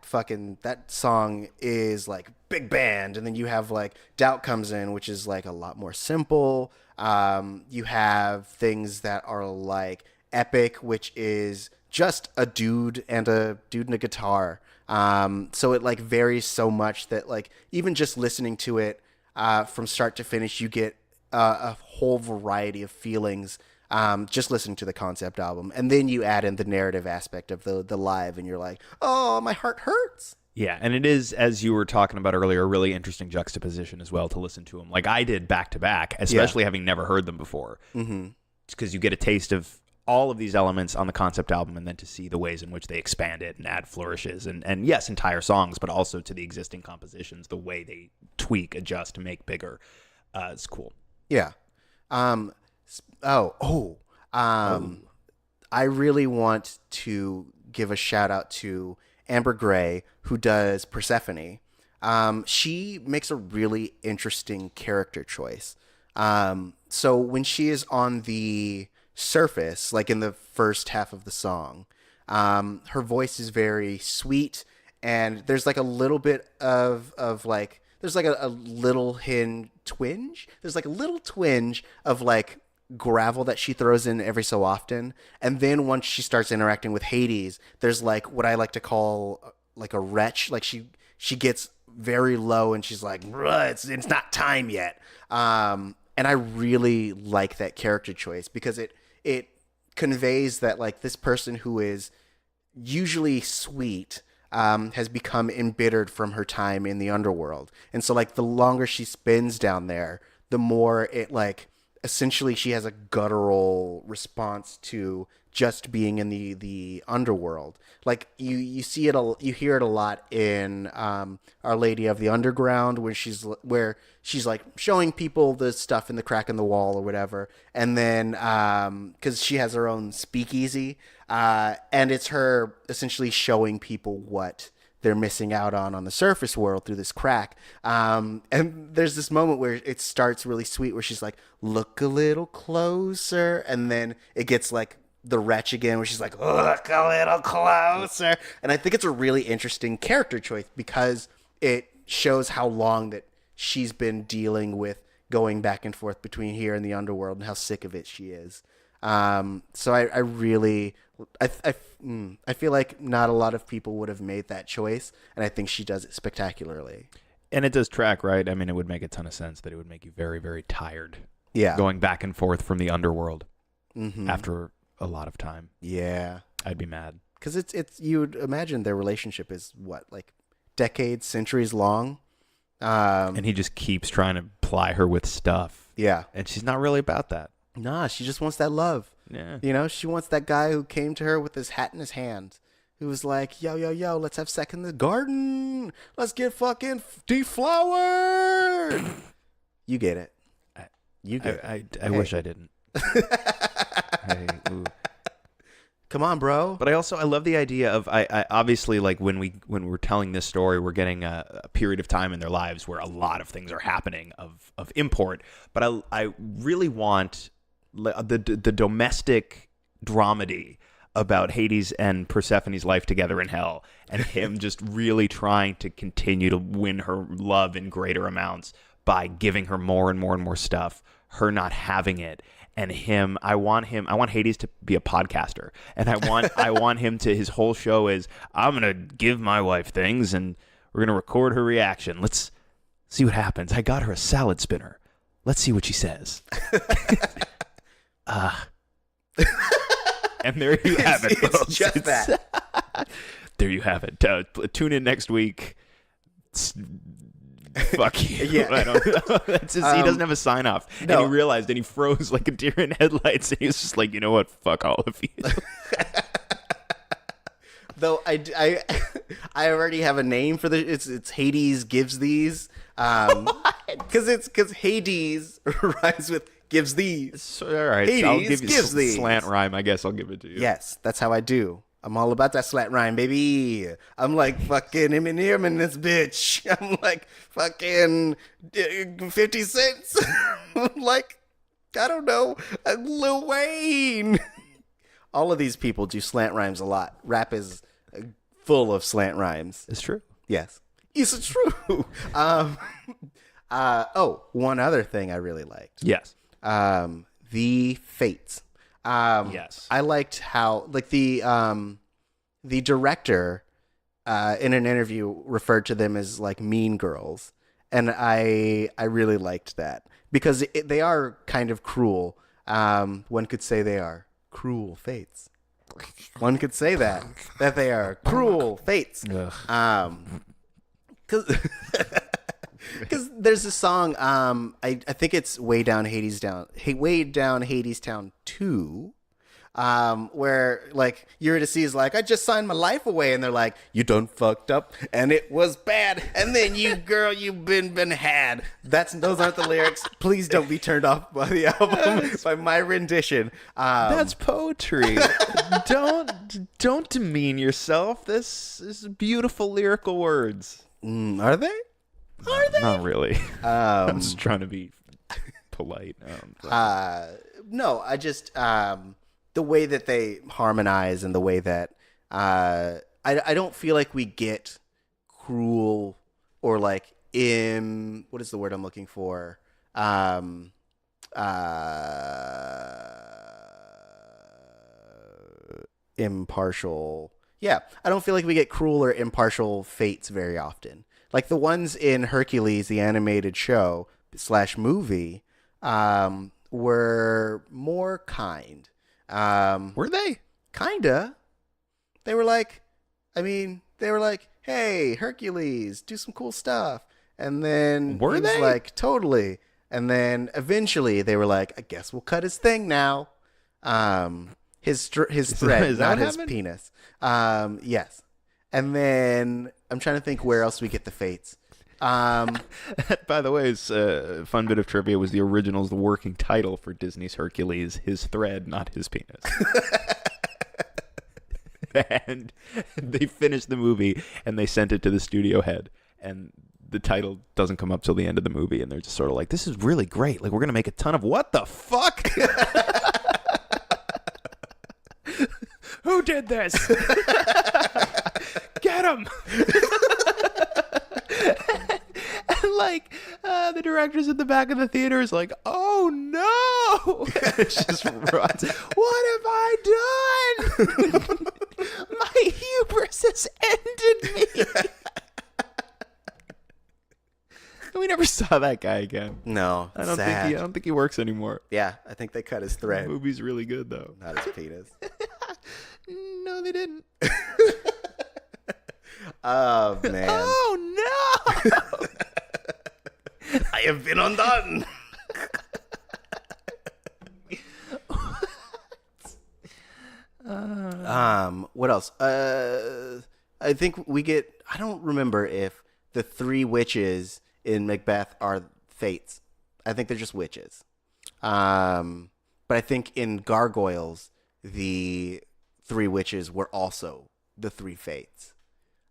[SPEAKER 1] song is like big band, and then you have like Doubt Comes In, which is like a lot more simple. You have things that are like Epic, which is just a dude and a guitar. So it like varies so much that like even just listening to it from start to finish, you get a whole variety of feelings. Just listening to the concept album, and then you add in the narrative aspect of the live, and you're like, oh, my heart hurts.
[SPEAKER 2] Yeah, and it is, as you were talking about earlier, a really interesting juxtaposition as well to listen to them. Like I did back to back, especially having never heard them before. Mm-hmm. Because you get a taste of all of these elements on the concept album, and then to see the ways in which they expand it and add flourishes, and yes, entire songs, but also to the existing compositions, the way they tweak, adjust to make bigger. It's cool.
[SPEAKER 1] Yeah. I really want to give a shout out to Amber Gray, who does Persephone. She makes a really interesting character choice. So when she is on the surface, like in the first half of the song, Her voice is very sweet, and there's like a little bit of like there's like a little twinge. There's like a little twinge of like gravel that she throws in every so often, and then once she starts interacting with Hades, there's like what I like to call like a retch. Like she gets very low and she's like, it's not time yet. And I really like that character choice because it conveys that like this person who is usually sweet has become embittered from her time in the underworld. And so like the longer she spends down there, the more it like essentially she has a guttural response to just being in the underworld. Like you see it, you hear it a lot in Our Lady of the Underground, where she's like showing people the stuff in the crack in the wall or whatever, and then because she has her own speakeasy, and it's her essentially showing people what they're missing out on the surface world through this crack. And there's this moment where it starts really sweet, where she's like, "Look a little closer," and then it gets like the wretch again, where she's like, "Look a little closer." And I think it's a really interesting character choice because it shows how long that she's been dealing with going back and forth between here and the underworld and how sick of it she is. So I really, I feel like not a lot of people would have made that choice, and I think she does it spectacularly.
[SPEAKER 2] And it does track, right? I mean, it would make a ton of sense that it would make you very, very tired.
[SPEAKER 1] Yeah.
[SPEAKER 2] Going back and forth from the underworld
[SPEAKER 1] Mm-hmm.
[SPEAKER 2] after a lot of time.
[SPEAKER 1] Yeah.
[SPEAKER 2] I'd be mad.
[SPEAKER 1] Because it's you would imagine their relationship is what, like decades, centuries long.
[SPEAKER 2] And he just keeps trying to ply her with stuff.
[SPEAKER 1] Yeah.
[SPEAKER 2] And she's not really about that.
[SPEAKER 1] Nah, she just wants that love.
[SPEAKER 2] Yeah.
[SPEAKER 1] You know, she wants that guy who came to her with his hat in his hand, who was like, yo, let's have sex in the garden. Let's get fucking deflowered. You get it. You get it.
[SPEAKER 2] I wish I didn't. Ooh.
[SPEAKER 1] Come on, bro.
[SPEAKER 2] But I love the idea of I obviously, like, when we're telling this story, we're getting a period of time in their lives where a lot of things are happening of import. But I really want the domestic dramedy about Hades and Persephone's life together in hell, and him just really trying to continue to win her love in greater amounts by giving her more and more and more stuff, her not having it. And I want Hades to be a podcaster, and I want him to, his whole show is, I'm going to give my wife things and we're going to record her reaction. Let's see what happens. I got her a salad spinner. Let's see what she says. And there you have it, folks.
[SPEAKER 1] It's just that.
[SPEAKER 2] There you have it. Tune in next week. Fuck you.
[SPEAKER 1] Yeah.
[SPEAKER 2] I don't know. That's just, he doesn't have a sign off.
[SPEAKER 1] No.
[SPEAKER 2] And he realized, and he froze like a deer in headlights, and he was just like, you know what? Fuck all of you.
[SPEAKER 1] Though I already have a name for it's Hades gives these. Because Hades rhymes with gives these.
[SPEAKER 2] So, all right.
[SPEAKER 1] Hades
[SPEAKER 2] I'll give you
[SPEAKER 1] gives these.
[SPEAKER 2] slant rhyme. I guess I'll give it to you.
[SPEAKER 1] Yes, that's how I do. I'm all about that slat rhyme, baby. I'm like fucking Eminem in this bitch. I'm like fucking 50 cents. I'm like, I don't know, Lil Wayne. All of these people do slant rhymes a lot. Rap is full of slant rhymes.
[SPEAKER 2] It's true.
[SPEAKER 1] Yes. It's true. One other thing I really liked.
[SPEAKER 2] Yes.
[SPEAKER 1] The Fates.
[SPEAKER 2] Yes.
[SPEAKER 1] I liked how, like, the director in an interview referred to them as like mean girls, and I really liked that because they are kind of cruel. One could say they are cruel fates. One could say that they are cruel fates. Because there's a song, I think it's Way Down Hadestown 2, where like Eurydice is like, I just signed my life away, and they're like, you done fucked up and it was bad, and then you've been had. Those aren't the lyrics. Please don't be turned off by the album by my rendition.
[SPEAKER 2] That's poetry. Don't demean yourself. This is beautiful lyrical words.
[SPEAKER 1] Are they? Are they?
[SPEAKER 2] Not really. I'm just trying to be polite.
[SPEAKER 1] No, I just the way that they harmonize and the way that I don't feel like we get cruel or like what is the word I'm looking for? Impartial. Yeah, I don't feel like we get cruel or impartial fates very often. Like the ones in Hercules, the animated show / movie, were more kind.
[SPEAKER 2] Were they?
[SPEAKER 1] Kinda. They were like, hey, Hercules, do some cool stuff. And then
[SPEAKER 2] Were
[SPEAKER 1] he was
[SPEAKER 2] they?
[SPEAKER 1] like, totally. And then eventually they were like, I guess we'll cut his thing now. His thread,
[SPEAKER 2] is that
[SPEAKER 1] not
[SPEAKER 2] what
[SPEAKER 1] his
[SPEAKER 2] happened?
[SPEAKER 1] penis. Yes. And then I'm trying to think where else we get the fates.
[SPEAKER 2] By the way, it's a fun bit of trivia was the original's the working title for Disney's Hercules, his thread, not his penis. And they finished the movie and they sent it to the studio head, and the title doesn't come up till the end of the movie, and they're just sort of like, this is really great. Like, we're going to make a ton of what the fuck? Who did this? Get him! And like the directors at the back of the theater is like, oh no! It's just runs. What have I done? My hubris has ended me. And we never saw that guy again.
[SPEAKER 1] No,
[SPEAKER 2] I don't
[SPEAKER 1] sad.
[SPEAKER 2] think he works anymore.
[SPEAKER 1] Yeah, I think they cut his
[SPEAKER 2] The
[SPEAKER 1] thread,
[SPEAKER 2] movie's really good though.
[SPEAKER 1] not his penis.
[SPEAKER 2] No, they didn't.
[SPEAKER 1] Oh, man.
[SPEAKER 2] Oh no!
[SPEAKER 3] I have been undone.
[SPEAKER 1] What else? I think I don't remember if the three witches in Macbeth are fates. I think they're just witches. But I think in Gargoyles, the three witches were also the three fates.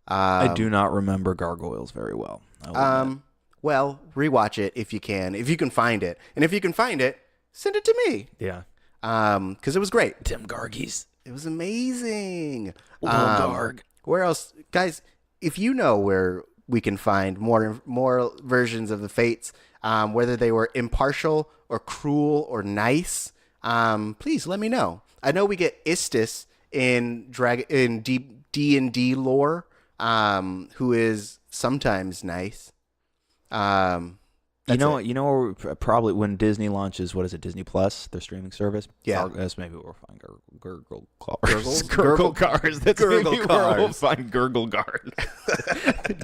[SPEAKER 2] I do not remember Gargoyles very well.
[SPEAKER 1] Well, rewatch it if you can. If you can find it. And if you can find it, send it to me.
[SPEAKER 2] Yeah.
[SPEAKER 1] Because it was great.
[SPEAKER 2] Tim Gargies.
[SPEAKER 1] It was amazing.
[SPEAKER 2] Garg.
[SPEAKER 1] Where else? Guys, if you know where we can find more versions of the Fates, whether they were impartial or cruel or nice, please let me know. I know we get Istis in D&D lore, who is sometimes nice.
[SPEAKER 2] You know, probably when Disney launches, what is it, Disney Plus, their streaming service?
[SPEAKER 1] Yeah.
[SPEAKER 2] That's maybe where we'll find Gurgle Cars.
[SPEAKER 1] Gurgles?
[SPEAKER 2] Gurgle Cars. That's
[SPEAKER 1] Gurgle
[SPEAKER 2] maybe where we'll
[SPEAKER 1] Cars.
[SPEAKER 2] find Gurgle Cars.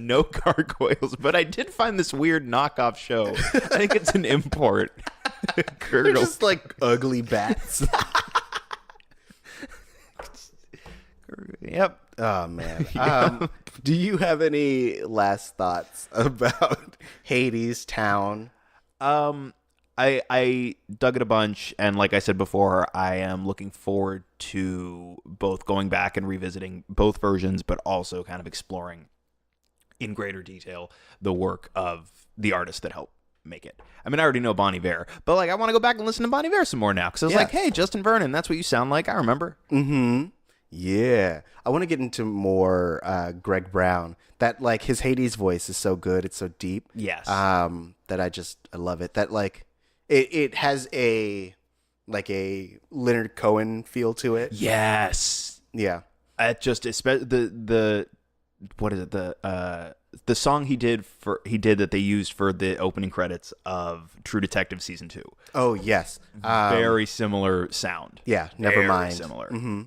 [SPEAKER 2] No gargoyles, but I did find this weird knockoff show. I think it's an import.
[SPEAKER 1] They're
[SPEAKER 2] Gurgle.
[SPEAKER 1] just like ugly bats.
[SPEAKER 2] Yep.
[SPEAKER 1] Oh, man. Do you have any last thoughts about Hadestown?
[SPEAKER 2] I dug it a bunch, and like I said before, I am looking forward to both going back and revisiting both versions, but also kind of exploring in greater detail the work of the artists that helped make it. I mean, I already know Bon Iver, but like I want to go back and listen to Bon Iver some more now, because I was like, hey, Justin Vernon, that's what you sound like. I remember.
[SPEAKER 1] Mm-hmm. Yeah. I want to get into more Greg Brown. That like his Hades voice is so good. It's so deep.
[SPEAKER 2] Yes.
[SPEAKER 1] That I love it. That like it has a Leonard Cohen feel to it.
[SPEAKER 2] Yes.
[SPEAKER 1] Yeah.
[SPEAKER 2] It just the what is it, the song he did that they used for the opening credits of True Detective season 2.
[SPEAKER 1] Oh yes.
[SPEAKER 2] Very similar sound.
[SPEAKER 1] Yeah. Never
[SPEAKER 2] Very
[SPEAKER 1] mind.
[SPEAKER 2] Similar.
[SPEAKER 1] Mm-hmm.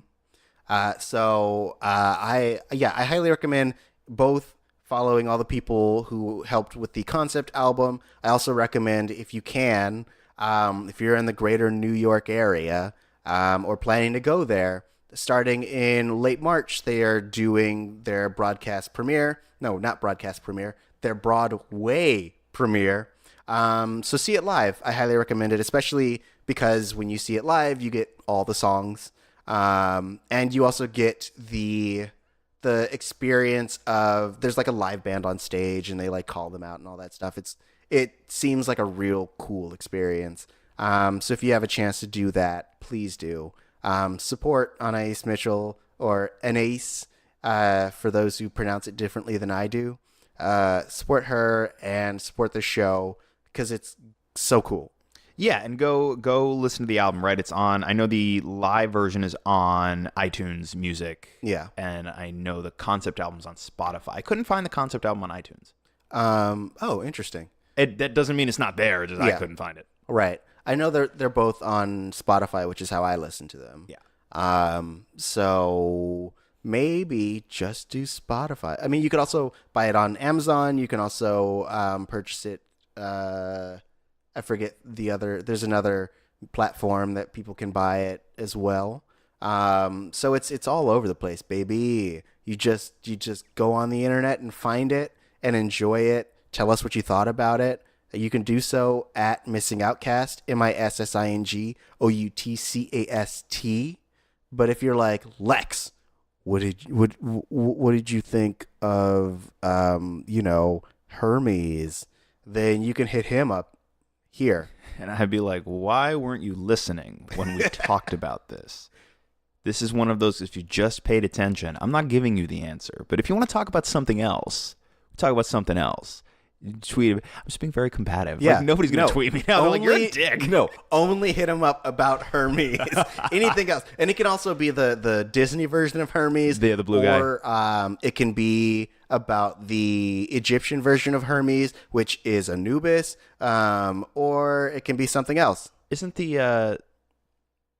[SPEAKER 1] So I highly recommend both following all the people who helped with the concept album. I also recommend, if you can, if you're in the greater New York area, or planning to go there, starting in late March, they are doing their broadcast premiere. No, not broadcast premiere. Their Broadway premiere. So see it live. I highly recommend it, especially because when you see it live, you get all the songs. And you also get the experience of, there's like a live band on stage and they like call them out and all that stuff. It seems like a real cool experience. So if you have a chance to do that, please do. Support Anaïs Mitchell. or Anaïs, for those who pronounce it differently than I do. Support her and support the show because it's so cool.
[SPEAKER 2] Yeah, and go listen to the album, right? It's on, I know the live version is on iTunes Music.
[SPEAKER 1] Yeah.
[SPEAKER 2] And I know the concept album's on Spotify. I couldn't find the concept album on iTunes.
[SPEAKER 1] Oh, interesting.
[SPEAKER 2] That doesn't mean it's not there, it's just I
[SPEAKER 1] Yeah.
[SPEAKER 2] couldn't find it.
[SPEAKER 1] Right. I know they're both on Spotify, which is how I listen to them.
[SPEAKER 2] Yeah.
[SPEAKER 1] So maybe just do Spotify. I mean, you could also buy it on Amazon. You can also purchase it. I forget there's another platform that people can buy it as well. So it's all over the place, baby. You just go on the internet and find it and enjoy it. Tell us what you thought about it. You can do so at Missing Outcast, MissingOutcast. But if you're like, Lex, what did you think of Hermes? Then you can hit him up here.
[SPEAKER 2] And I'd be like, why weren't you listening when we talked about this? This is one of those, if you just paid attention, I'm not giving you the answer. But if you want to talk about something else, talk about something else. Tweet. I'm just being very combative.
[SPEAKER 1] Yeah,
[SPEAKER 2] like, nobody's going to tweet me now. They're like, you're a dick.
[SPEAKER 1] No, only hit him up about Hermes. Anything else. And it can also be the Disney version of Hermes.
[SPEAKER 2] The blue guy.
[SPEAKER 1] Or it can be about the Egyptian version of Hermes, which is Anubis. Or it can be something else.
[SPEAKER 2] Isn't the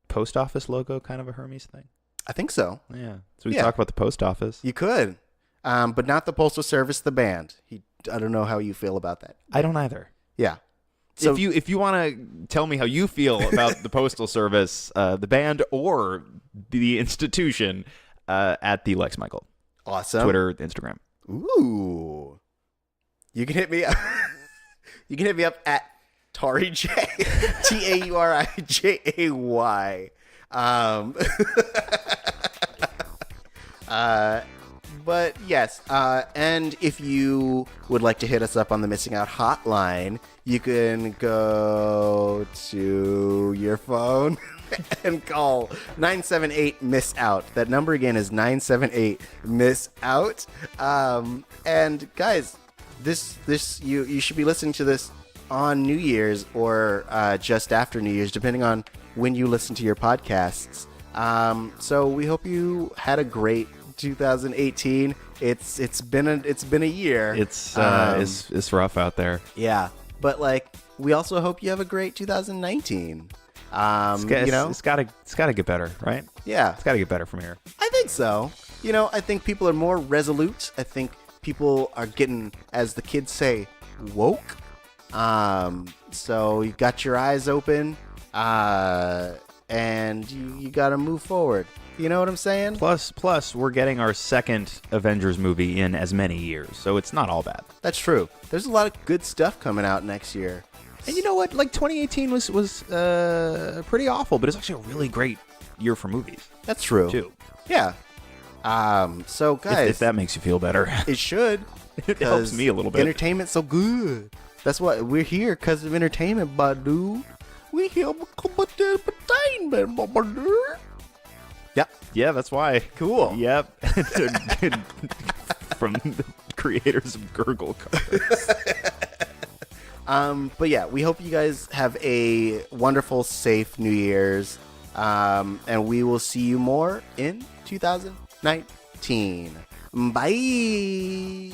[SPEAKER 2] post office logo kind of a Hermes thing?
[SPEAKER 1] I think so.
[SPEAKER 2] Yeah. So we talk about the post office.
[SPEAKER 1] You could. But not the Postal Service, the band. I don't know how you feel about that.
[SPEAKER 2] I don't either.
[SPEAKER 1] Yeah. So
[SPEAKER 2] if you want to tell me how you feel about the Postal Service, the band, or the institution, at the Lex Michael.
[SPEAKER 1] Awesome.
[SPEAKER 2] Twitter, Instagram.
[SPEAKER 1] Ooh. You can hit me up. You can hit me up at Tauri Jay. TAURIJAY. But yes, and if you would like to hit us up on the Missing Out hotline, you can go to your phone and call 978-MISS-OUT. That number again is 978-MISS-OUT. And guys, this you should be listening to this on New Year's or just after New Year's, depending on when you listen to your podcasts. So we hope you had a great 2018. It's been a year.
[SPEAKER 2] It's rough out there.
[SPEAKER 1] Yeah, but like we also hope you have a great 2019.
[SPEAKER 2] It's got to get better, right?
[SPEAKER 1] Yeah,
[SPEAKER 2] it's got to get better from here.
[SPEAKER 1] I think so. I think people are more resolute. I think people are getting, as the kids say, woke. So you got your eyes open, and you got to move forward. You know what I'm saying?
[SPEAKER 2] Plus, we're getting our second Avengers movie in as many years, so it's not all bad.
[SPEAKER 1] That's true. There's a lot of good stuff coming out next year.
[SPEAKER 2] And you know what? Like 2018 was pretty awful, but it's actually a really great year for movies.
[SPEAKER 1] That's true.
[SPEAKER 2] Too.
[SPEAKER 1] Yeah. So guys,
[SPEAKER 2] if that makes you feel better,
[SPEAKER 1] it should.
[SPEAKER 2] It helps me a little bit.
[SPEAKER 1] Entertainment's so good. That's why we're here, because of entertainment, Badu. We here because of entertainment, Badu. Yep.
[SPEAKER 2] Yeah, that's why.
[SPEAKER 1] Cool.
[SPEAKER 2] Yep. From the creators of Gurgle Cards.
[SPEAKER 1] But yeah, we hope you guys have a wonderful, safe New Year's. And we will see you more in 2019. Bye.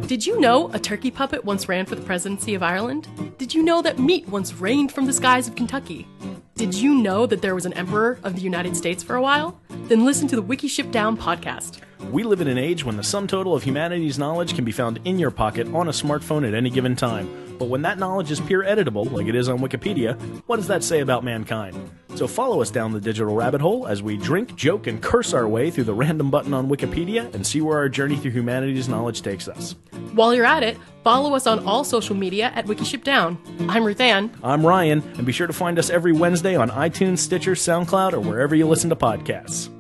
[SPEAKER 4] Did you know a turkey puppet once ran for the presidency of Ireland? Did you know that meat once rained from the skies of Kentucky? Did you know that there was an emperor of the United States for a while? Then listen to the Wiki Ship Down podcast.
[SPEAKER 5] We live in an age when the sum total of humanity's knowledge can be found in your pocket on a smartphone at any given time. But when that knowledge is peer editable, like it is on Wikipedia, what does that say about mankind? So follow us down the digital rabbit hole as we drink, joke, and curse our way through the random button on Wikipedia and see where our journey through humanity's knowledge takes us.
[SPEAKER 4] While you're at it, follow us on all social media at Wiki Ship Down. I'm Ruth Ann.
[SPEAKER 5] I'm Ryan, and be sure to find us every Wednesday on iTunes, Stitcher, SoundCloud, or wherever you listen to podcasts.